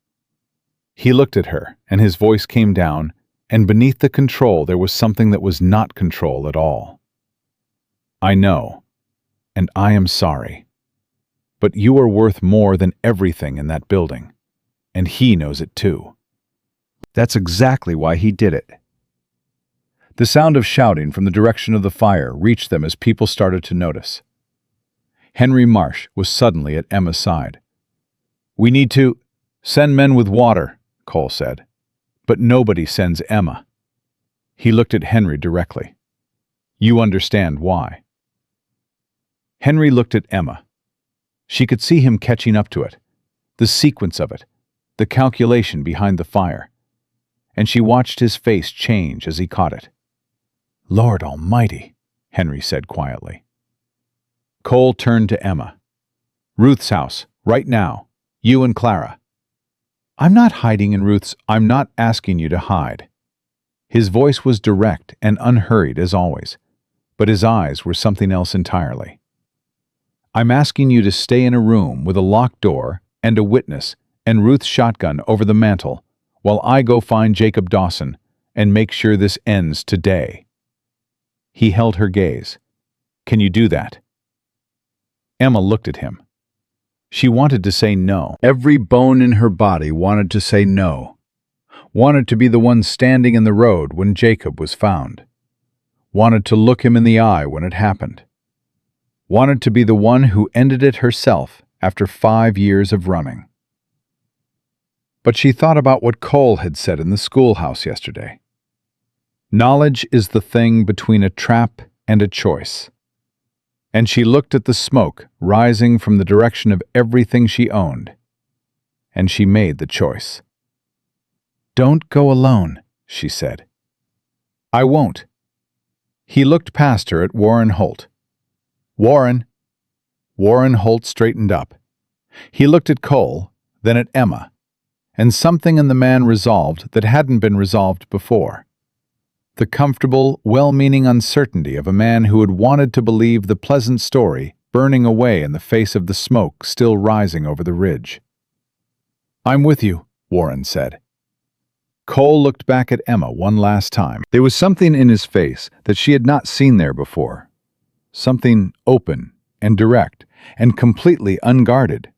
He looked at her, and his voice came down, and beneath the control there was something that was not control at all. "I know, and I am sorry. But you are worth more than everything in that building, and he knows it too. That's exactly why he did it." The sound of shouting from the direction of the fire reached them as people started to notice. Henry Marsh was suddenly at Emma's side. "We need to send men with water," Cole said. "But nobody sends Emma." He looked at Henry directly. "You understand why." Henry looked at Emma. She could see him catching up to it, the sequence of it, the calculation behind the fire. And she watched his face change as he caught it. "Lord Almighty," Henry said quietly. Cole turned to Emma. "Ruth's house, right now. You and Clara." "I'm not hiding in Ruth's. I'm not asking you to hide." His voice was direct and unhurried as always, but his eyes were something else entirely. "I'm asking you to stay in a room with a locked door and a witness and Ruth's shotgun over the mantel while I go find Jacob Dawson and make sure this ends today." He held her gaze. "Can you do that?" Emma looked at him. She wanted to say no. Every bone in her body wanted to say no. Wanted to be the one standing in the road when Jacob was found. Wanted to look him in the eye when it happened. Wanted to be the one who ended it herself after 5 years of running. But she thought about what Cole had said in the schoolhouse yesterday. Knowledge is the thing between a trap and a choice. And she looked at the smoke rising from the direction of everything she owned. And she made the choice. "Don't go alone," she said. "I won't." He looked past her at Warren Holt. "Warren." Warren Holt straightened up. He looked at Cole, then at Emma, and something in the man resolved that hadn't been resolved before. The comfortable, well-meaning uncertainty of a man who had wanted to believe the pleasant story burning away in the face of the smoke still rising over the ridge. "I'm with you," Warren said. Cole looked back at Emma one last time. There was something in his face that she had not seen there before. Something open and direct and completely unguarded.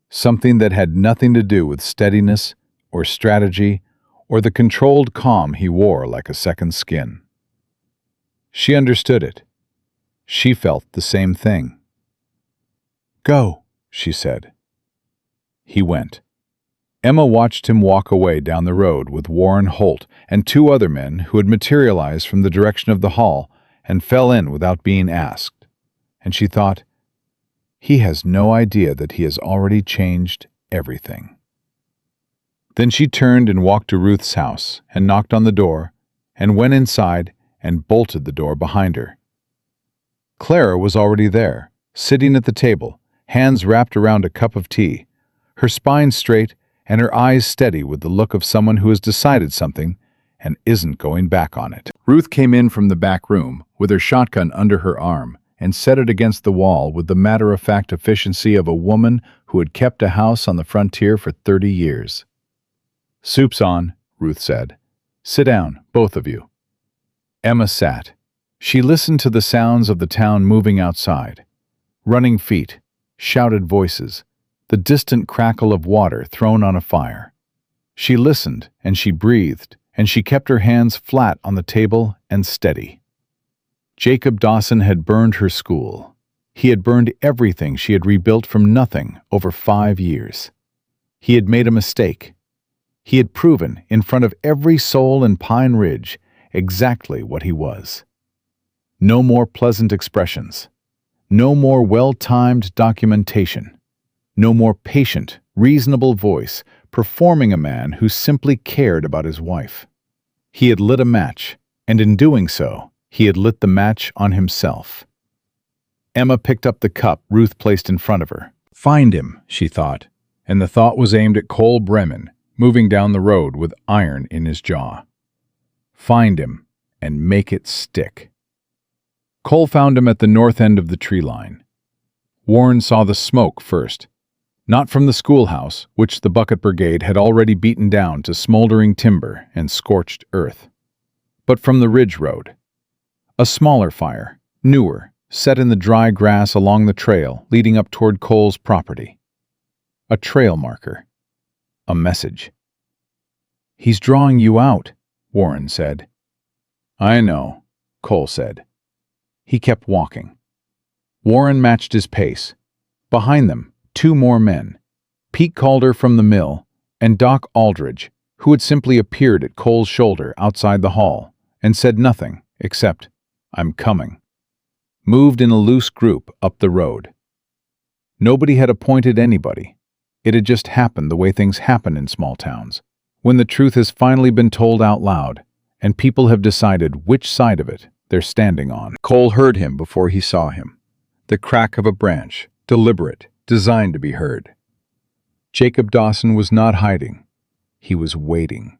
Something that had nothing to do with steadiness or strategy or the controlled calm he wore like a second skin. She understood it. She felt the same thing. "Go," she said. He went. Emma watched him walk away down the road with Warren Holt and 2 other men who had materialized from the direction of the hall and fell in without being asked. And she thought, he has no idea that he has already changed everything. Then she turned and walked to Ruth's house and knocked on the door and went inside and bolted the door behind her. Clara was already there, sitting at the table, hands wrapped around a cup of tea, her spine straight and her eyes steady with the look of someone who has decided something and isn't going back on it. Ruth came in from the back room with her shotgun under her arm and set it against the wall with the matter-of-fact efficiency of a woman who had kept a house on the frontier for 30 years. "Soup's on," Ruth said. "Sit down, both of you." Emma sat. She listened to the sounds of the town moving outside. Running feet, shouted voices, the distant crackle of water thrown on a fire. She listened, and she breathed, and she kept her hands flat on the table and steady. Jacob Dawson had burned her school. He had burned everything she had rebuilt from nothing over 5 years. He had made a mistake. He had proven, in front of every soul in Pine Ridge, exactly what he was. No more pleasant expressions. No more well-timed documentation. No more patient, reasonable voice performing a man who simply cared about his wife. He had lit a match, and in doing so, he had lit the match on himself. Emma picked up the cup Ruth placed in front of her. "Find him," she thought, and the thought was aimed at Cole Bremen, moving down the road with iron in his jaw. Find him, and make it stick. Cole found him at the north end of the tree line. Warren saw the smoke first. Not from the schoolhouse, which the bucket brigade had already beaten down to smoldering timber and scorched earth, but from the ridge road. A smaller fire, newer, set in the dry grass along the trail leading up toward Cole's property. A trail marker. A message. "He's drawing you out," Warren said. "I know," Cole said. He kept walking. Warren matched his pace. Behind them, 2 more men, Pete Calder from the mill and Doc Aldridge, who had simply appeared at Cole's shoulder outside the hall and said nothing except, "I'm coming," moved in a loose group up the road. Nobody had appointed anybody. It had just happened the way things happen in small towns, when the truth has finally been told out loud, and people have decided which side of it they're standing on. Cole heard him before he saw him. The crack of a branch, deliberate, designed to be heard. Jacob Dawson was not hiding. He was waiting.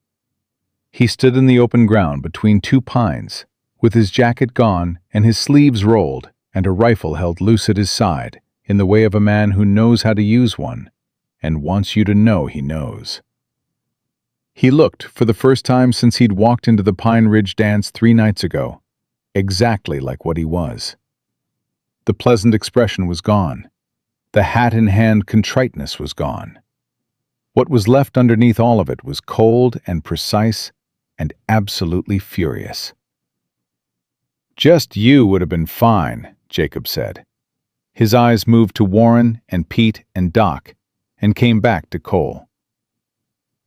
He stood in the open ground between 2 pines, with his jacket gone and his sleeves rolled and a rifle held loose at his side, in the way of a man who knows how to use one and wants you to know he knows. He looked, for the first time since he'd walked into the Pine Ridge dance 3 nights ago, exactly like what he was. The pleasant expression was gone. The hat-in-hand contriteness was gone. What was left underneath all of it was cold and precise and absolutely furious. "Just you would have been fine," Jacob said. His eyes moved to Warren and Pete and Doc and came back to Cole.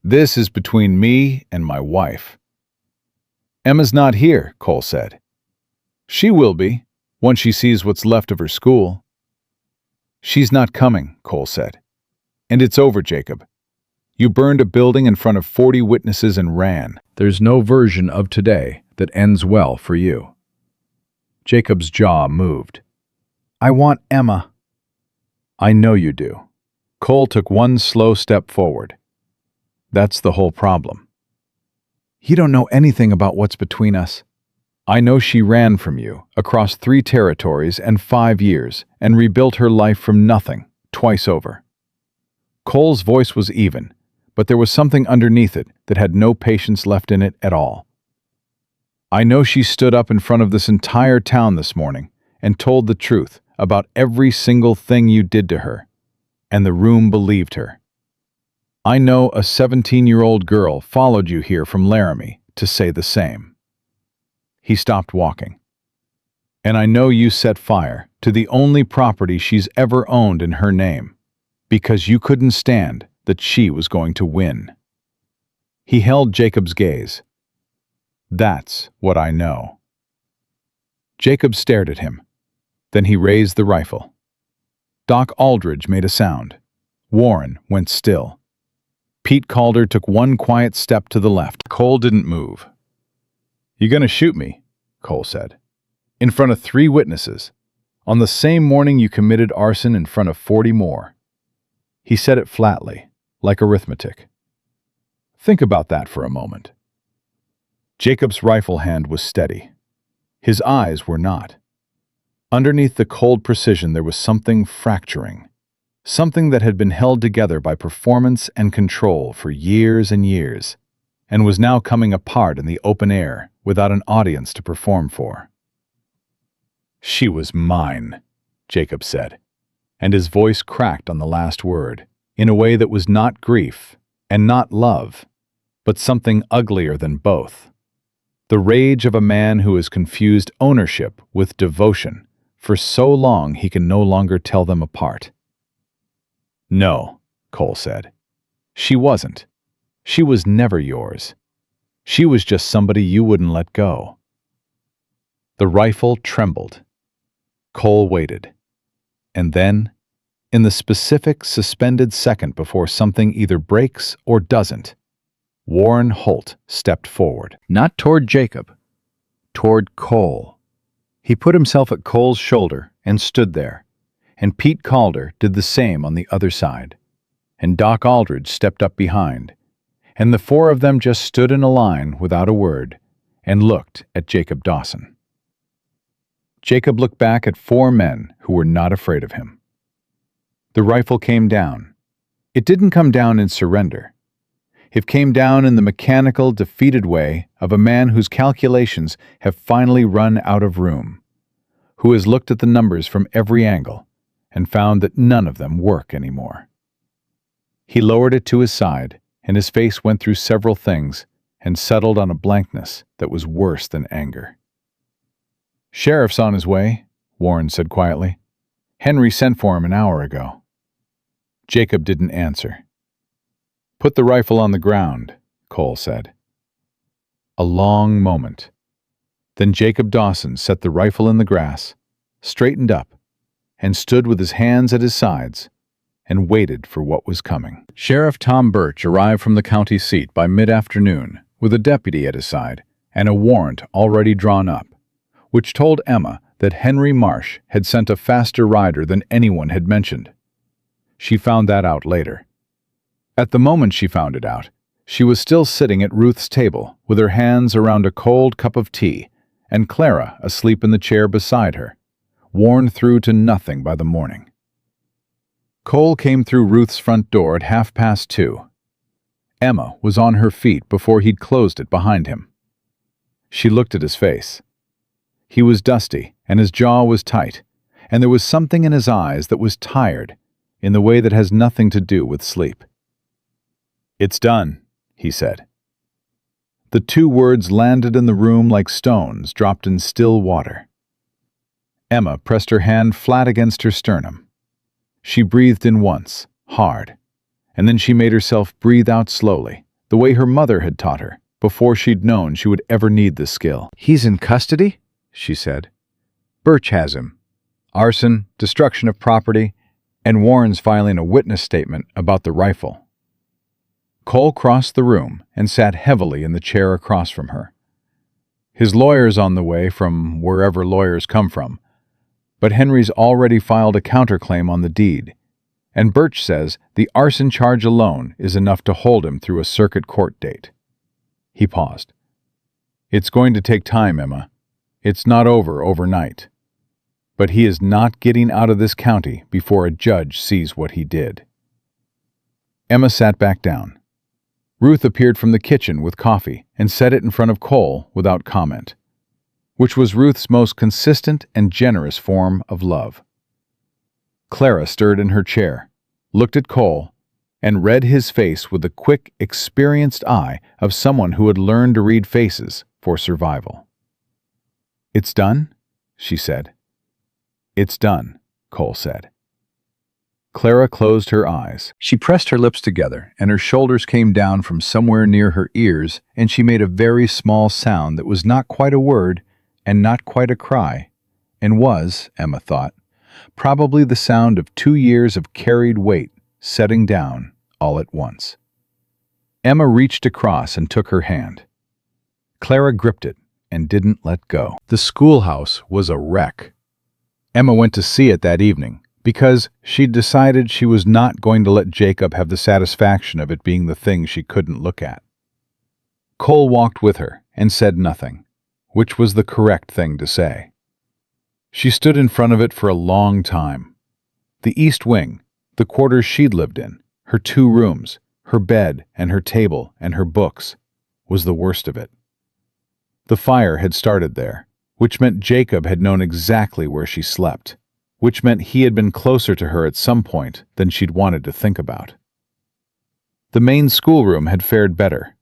"This is between me and my wife." "Emma's not here," Cole said. "She will be, once she sees what's left of her school." "She's not coming," Cole said. "And it's over, Jacob. You burned a building in front of 40 witnesses and ran. There's no version of today that ends well for you." Jacob's jaw moved. "I want Emma." "I know you do." Cole took one slow step forward. "That's the whole problem." "You don't know anything about what's between us." "I know she ran from you, across 3 territories and 5 years, and rebuilt her life from nothing, twice over." Cole's voice was even, but there was something underneath it that had no patience left in it at all. "I know she stood up in front of this entire town this morning and told the truth about every single thing you did to her, and the room believed her. I know a 17-year-old girl followed you here from Laramie to say the same." He stopped walking. "And I know you set fire to the only property she's ever owned in her name, because you couldn't stand that she was going to win." He held Jacob's gaze. "That's what I know." Jacob stared at him. Then he raised the rifle. Doc Aldridge made a sound. Warren went still. Pete Calder took one quiet step to the left. Cole didn't move. "You gonna shoot me?" Cole said. "In front of 3 witnesses, on the same morning you committed arson in front of 40 more." He said it flatly, like arithmetic. "Think about that for a moment." Jacob's rifle hand was steady. His eyes were not. Underneath the cold precision there was something fracturing, something that had been held together by performance and control for years and years, and was now coming apart in the open air without an audience to perform for. "She was mine," Jacob said, and his voice cracked on the last word, in a way that was not grief and not love, but something uglier than both. The rage of a man who has confused ownership with devotion for so long he can no longer tell them apart. "No," Cole said. "She wasn't. She was never yours. She was just somebody you wouldn't let go." The rifle trembled. Cole waited. And then, in the specific, suspended second before something either breaks or doesn't, Warren Holt stepped forward. Not toward Jacob, toward Cole. He put himself at Cole's shoulder and stood there, and Pete Calder did the same on the other side, and Doc Aldridge stepped up behind, and the four of them just stood in a line without a word and looked at Jacob Dawson. Jacob looked back at four men who were not afraid of him. The rifle came down. It didn't come down in surrender. It came down in the mechanical, defeated way of a man whose calculations have finally run out of room, who has looked at the numbers from every angle and found that none of them work anymore. He lowered it to his side, and his face went through several things and settled on a blankness that was worse than anger. "Sheriff's on his way," Warren said quietly. "Henry sent for him an hour ago." Jacob didn't answer. "Put the rifle on the ground," Cole said. A long moment. Then Jacob Dawson set the rifle in the grass, straightened up, and stood with his hands at his sides and waited for what was coming. Sheriff Tom Birch arrived from the county seat by mid-afternoon with a deputy at his side and a warrant already drawn up, which told Emma that Henry Marsh had sent a faster rider than anyone had mentioned. She found that out later. At the moment she found it out, she was still sitting at Ruth's table with her hands around a cold cup of tea and Clara asleep in the chair beside her, worn through to nothing by the morning. Cole came through Ruth's front door at 2:30. Emma was on her feet before he'd closed it behind him. She looked at his face. He was dusty, and his jaw was tight, and there was something in his eyes that was tired, in the way that has nothing to do with sleep. "It's done," he said. The two words landed in the room like stones dropped in still water. Emma pressed her hand flat against her sternum. She breathed in once, hard, and then she made herself breathe out slowly, the way her mother had taught her, before she'd known she would ever need this skill. "He's in custody?" she said. "Birch has him. Arson, destruction of property, and Warren's filing a witness statement about the rifle." Cole crossed the room and sat heavily in the chair across from her. "His lawyer's on the way from wherever lawyers come from, but Henry's already filed a counterclaim on the deed, and Birch says the arson charge alone is enough to hold him through a circuit court date." He paused. "It's going to take time, Emma. It's not over overnight. But he is not getting out of this county before a judge sees what he did." Emma sat back down. Ruth appeared from the kitchen with coffee and set it in front of Cole without comment, which was Ruth's most consistent and generous form of love. Clara stirred in her chair, looked at Cole, and read his face with the quick, experienced eye of someone who had learned to read faces for survival. "It's done?" she said. "It's done," Cole said. Clara closed her eyes. She pressed her lips together, and her shoulders came down from somewhere near her ears, and she made a very small sound that was not quite a word and not quite a cry, and was, Emma thought, probably the sound of 2 years of carried weight setting down all at once. Emma reached across and took her hand. Clara gripped it and didn't let go. The schoolhouse was a wreck. Emma went to see it that evening, because she'd decided she was not going to let Jacob have the satisfaction of it being the thing she couldn't look at. Cole walked with her and said nothing, which was the correct thing to say. She stood in front of it for a long time. The East Wing, the quarters she'd lived in, her 2 rooms, her bed and her table and her books, was the worst of it. The fire had started there, which meant Jacob had known exactly where she slept, which meant he had been closer to her at some point than she'd wanted to think about. The main schoolroom had fared better.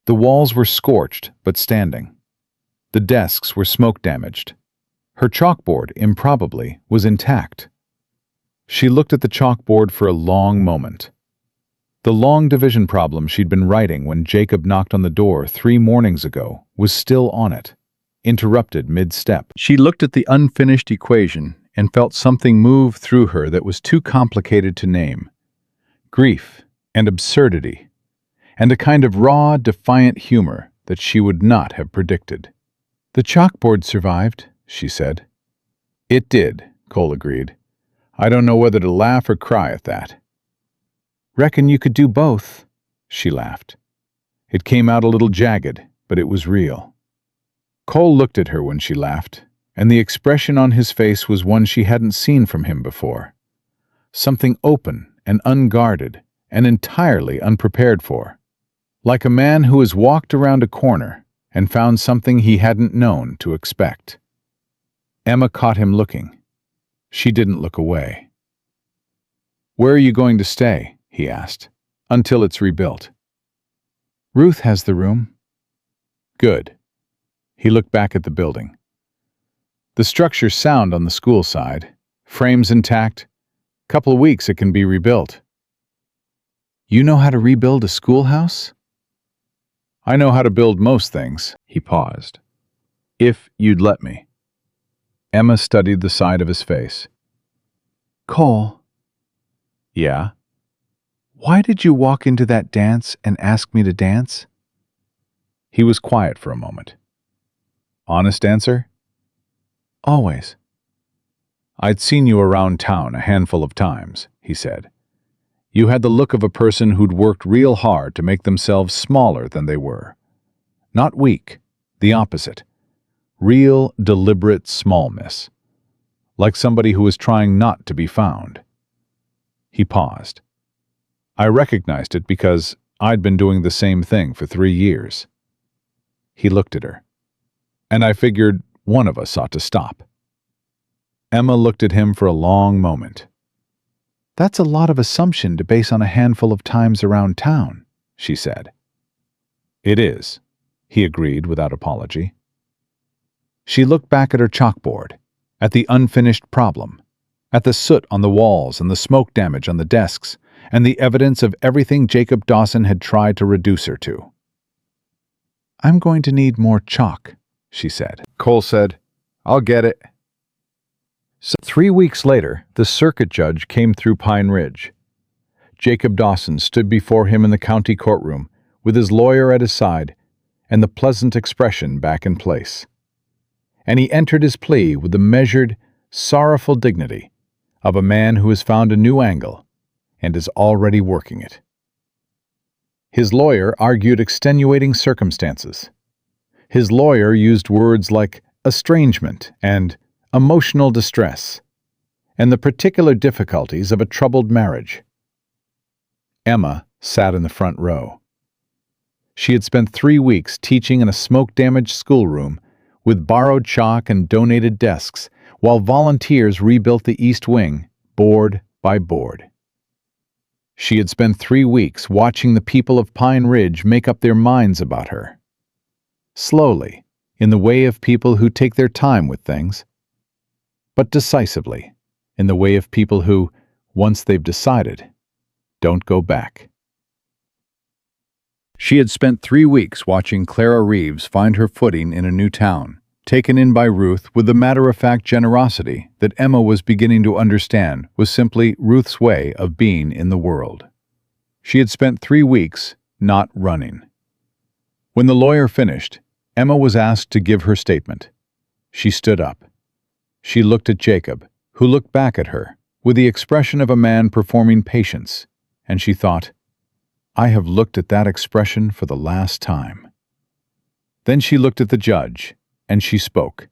The walls were scorched but standing. The desks were smoke-damaged. Her chalkboard, improbably, was intact. She looked at the chalkboard for a long moment. The long division problem she'd been writing when Jacob knocked on the door 3 mornings ago was still on it, interrupted mid-step. She looked at the unfinished equation and felt something move through her that was too complicated to name. Grief and absurdity, and a kind of raw, defiant humor that she would not have predicted. "The chalkboard survived," she said. "It did," Cole agreed. "I don't know whether to laugh or cry at that." "Reckon you could do both," she laughed. It came out a little jagged, but it was real. Cole looked at her when she laughed, and the expression on his face was one she hadn't seen from him before. Something open and unguarded and entirely unprepared for. Like a man who has walked around a corner and found something he hadn't known to expect. Emma caught him looking. She didn't look away. "Where are you going to stay?" he asked. "Until it's rebuilt." "Ruth has the room." "Good." He looked back at the building. "The structure's sound on the school side. Frames intact. Couple of weeks it can be rebuilt." "You know how to rebuild a schoolhouse?" "I know how to build most things." He paused. "If you'd let me." Emma studied the side of his face. "Cole." "Yeah?" "Why did you walk into that dance and ask me to dance?" He was quiet for a moment. "Honest answer?" "Always." "I'd seen you around town a handful of times," he said. "You had the look of a person who'd worked real hard to make themselves smaller than they were. Not weak, the opposite. Real, deliberate smallness. Like somebody who was trying not to be found." He paused. "I recognized it because I'd been doing the same thing for 3 years." He looked at her. "And I figured one of us ought to stop." Emma looked at him for a long moment. "That's a lot of assumption to base on a handful of times around town," she said. "It is," he agreed without apology. She looked back at her chalkboard, at the unfinished problem, at the soot on the walls and the smoke damage on the desks, and the evidence of everything Jacob Dawson had tried to reduce her to. "I'm going to need more chalk," she said. Cole said, "I'll get it." So 3 weeks later, the circuit judge came through Pine Ridge. Jacob Dawson stood before him in the county courtroom, with his lawyer at his side, and the pleasant expression back in place. And he entered his plea with the measured, sorrowful dignity of a man who has found a new angle and is already working it. His lawyer argued extenuating circumstances. His lawyer used words like estrangement and emotional distress, and the particular difficulties of a troubled marriage. Emma sat in the front row. She had spent 3 weeks teaching in a smoke-damaged schoolroom with borrowed chalk and donated desks while volunteers rebuilt the East Wing, board by board. She had spent 3 weeks watching the people of Pine Ridge make up their minds about her. Slowly, in the way of people who take their time with things, but decisively, in the way of people who, once they've decided, don't go back. She had spent 3 weeks watching Clara Reeves find her footing in a new town, taken in by Ruth with the matter-of-fact generosity that Emma was beginning to understand was simply Ruth's way of being in the world. She had spent 3 weeks not running. When the lawyer finished, Emma was asked to give her statement. She stood up. She looked at Jacob, who looked back at her, with the expression of a man performing patience, and she thought, "I have looked at that expression for the last time." Then she looked at the judge, and she spoke.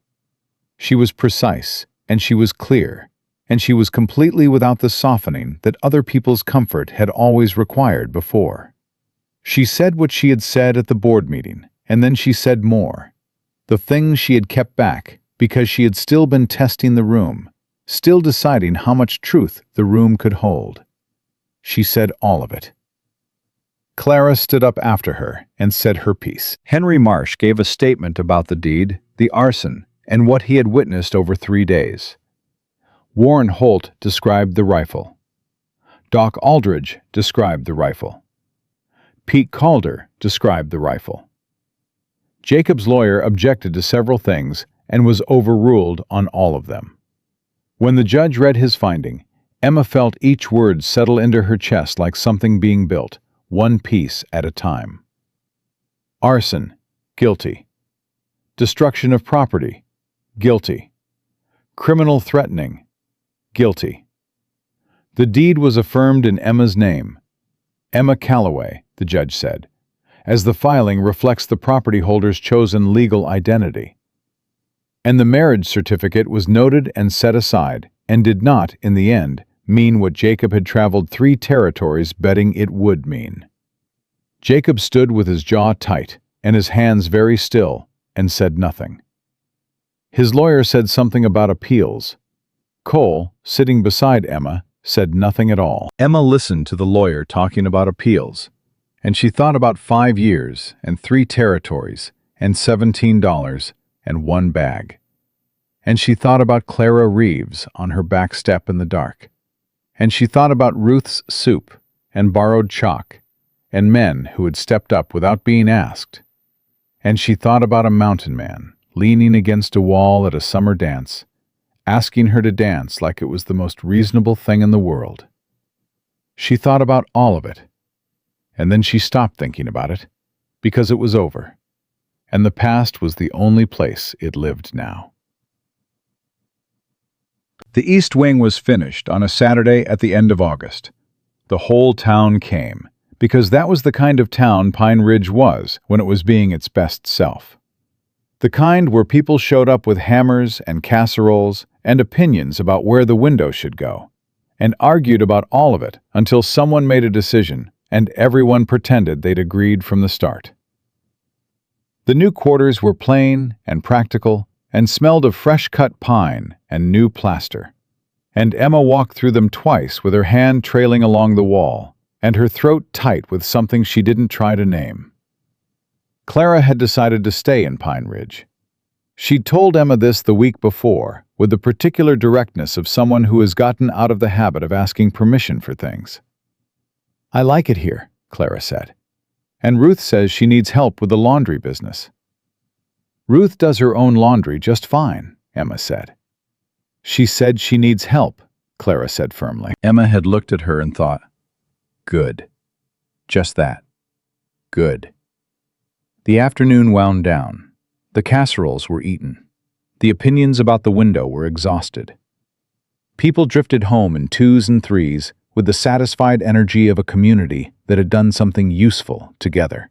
She was precise, and she was clear, and she was completely without the softening that other people's comfort had always required before. She said what she had said at the board meeting, and then she said more. The things she had kept back because she had still been testing the room, still deciding how much truth the room could hold. She said all of it. Clara stood up after her and said her piece. Henry Marsh gave a statement about the deed, the arson, and what he had witnessed over 3 days. Warren Holt described the rifle. Doc Aldridge described the rifle. Pete Calder described the rifle. Jacob's lawyer objected to several things and was overruled on all of them. When the judge read his finding, Emma felt each word settle into her chest like something being built, one piece at a time. Arson, guilty. Destruction of property, guilty. Criminal threatening, guilty. The deed was affirmed in Emma's name. Emma Calloway, the judge said, as the filing reflects the property holder's chosen legal identity. And the marriage certificate was noted and set aside, and did not, in the end, mean what Jacob had traveled 3 territories betting it would mean. Jacob stood with his jaw tight and his hands very still and said nothing. His lawyer said something about appeals. Cole, sitting beside Emma, said nothing at all. Emma listened to the lawyer talking about appeals, and she thought about 5 years and 3 territories and $17 and 1 bag. And she thought about Clara Reeves on her back step in the dark. And she thought about Ruth's soup and borrowed chalk and men who had stepped up without being asked. And she thought about a mountain man leaning against a wall at a summer dance, asking her to dance like it was the most reasonable thing in the world. She thought about all of it, and then she stopped thinking about it because it was over, and the past was the only place it lived now. The East Wing was finished on a Saturday at the end of August. The whole town came, because that was the kind of town Pine Ridge was when it was being its best self. The kind where people showed up with hammers and casseroles and opinions about where the window should go, and argued about all of it until someone made a decision and everyone pretended they'd agreed from the start. The new quarters were plain and practical and smelled of fresh-cut pine and new plaster, and Emma walked through them twice with her hand trailing along the wall and her throat tight with something she didn't try to name. Clara had decided to stay in Pine Ridge. She'd told Emma this the week before, with the particular directness of someone who has gotten out of the habit of asking permission for things. "I like it here," Clara said. "And Ruth says she needs help with the laundry business." "Ruth does her own laundry just fine," Emma said. "She said she needs help," Clara said firmly. Emma had looked at her and thought, "Good. Just that. Good." The afternoon wound down. The casseroles were eaten. The opinions about the window were exhausted. People drifted home in 2s and 3s with the satisfied energy of a community that had done something useful together.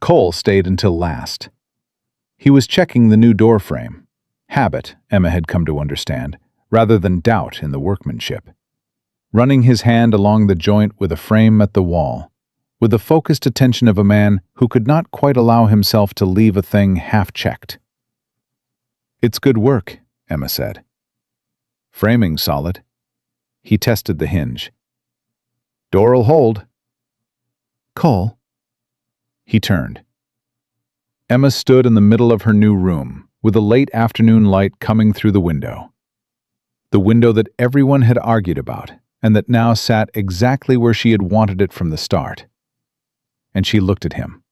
Cole stayed until last. He was checking the new door frame. Habit, Emma had come to understand, rather than doubt in the workmanship. Running his hand along the joint with a frame at the wall, with the focused attention of a man who could not quite allow himself to leave a thing half-checked. "It's good work," Emma said. "Framing solid." He tested the hinge. "Door'll hold." "Cole." He turned. Emma stood in the middle of her new room, with the late afternoon light coming through the window. The window that everyone had argued about, and that now sat exactly where she had wanted it from the start. And she looked at him.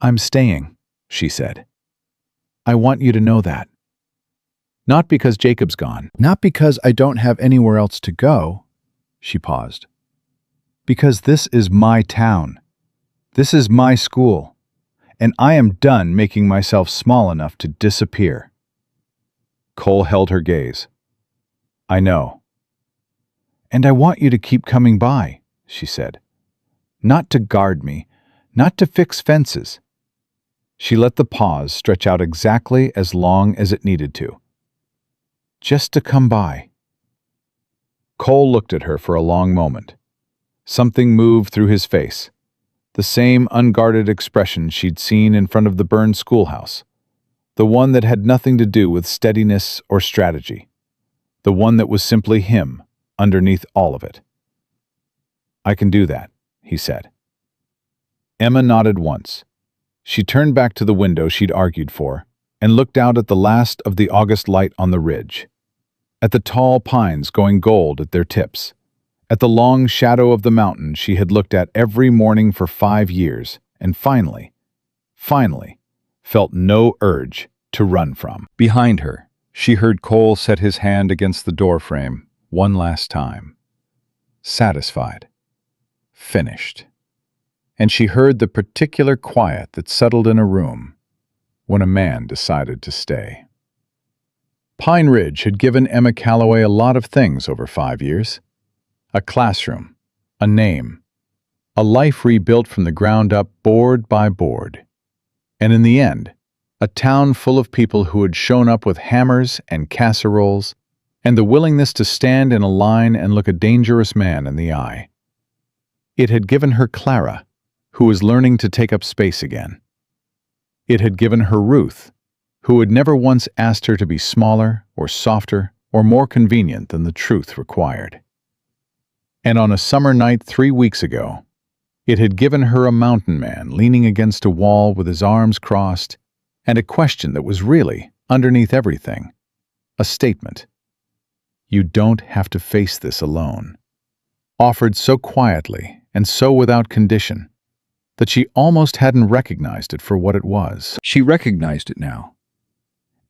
"I'm staying," she said. "I want you to know that. Not because Jacob's gone. Not because I don't have anywhere else to go." She paused. "Because this is my town. This is my school. And I am done making myself small enough to disappear." Cole held her gaze. "I know." "And I want you to keep coming by," she said. "Not to guard me, not to fix fences. She let the pause stretch out exactly as long as it needed to. Just to come by. Cole looked at her for a long moment. Something moved through his face. The same unguarded expression she'd seen in front of the burned schoolhouse. The one that had nothing to do with steadiness or strategy. The one that was simply him, underneath all of it. "I can do that," he said. Emma nodded once. She turned back to the window she'd argued for and looked out at the last of the August light on the ridge, at the tall pines going gold at their tips, at the long shadow of the mountain she had looked at every morning for 5 years, and finally, felt no urge to run from. Behind her, she heard Cole set his hand against the doorframe one last time. Satisfied. Finished. And she heard the particular quiet that settled in a room when a man decided to stay. Pine Ridge had given Emma Calloway a lot of things over 5 years. A classroom, a name, a life rebuilt from the ground up board by board. And in the end, a town full of people who had shown up with hammers and casseroles and the willingness to stand in a line and look a dangerous man in the eye. It had given her Clara, who was learning to take up space again. It had given her Ruth, who had never once asked her to be smaller or softer or more convenient than the truth required. And on a summer night 3 weeks ago, it had given her a mountain man leaning against a wall with his arms crossed and a question that was really, underneath everything, a statement. "You don't have to face this alone." Offered so quietly and so without condition that she almost hadn't recognized it for what it was. She recognized it now.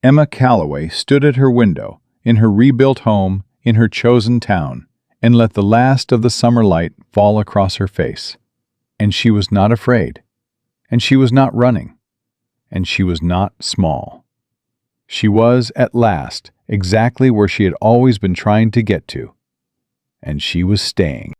Emma Calloway stood at her window, in her rebuilt home, in her chosen town, and let the last of the summer light fall across her face. And she was not afraid. And she was not running. And she was not small. She was, at last, exactly where she had always been trying to get to. And she was staying.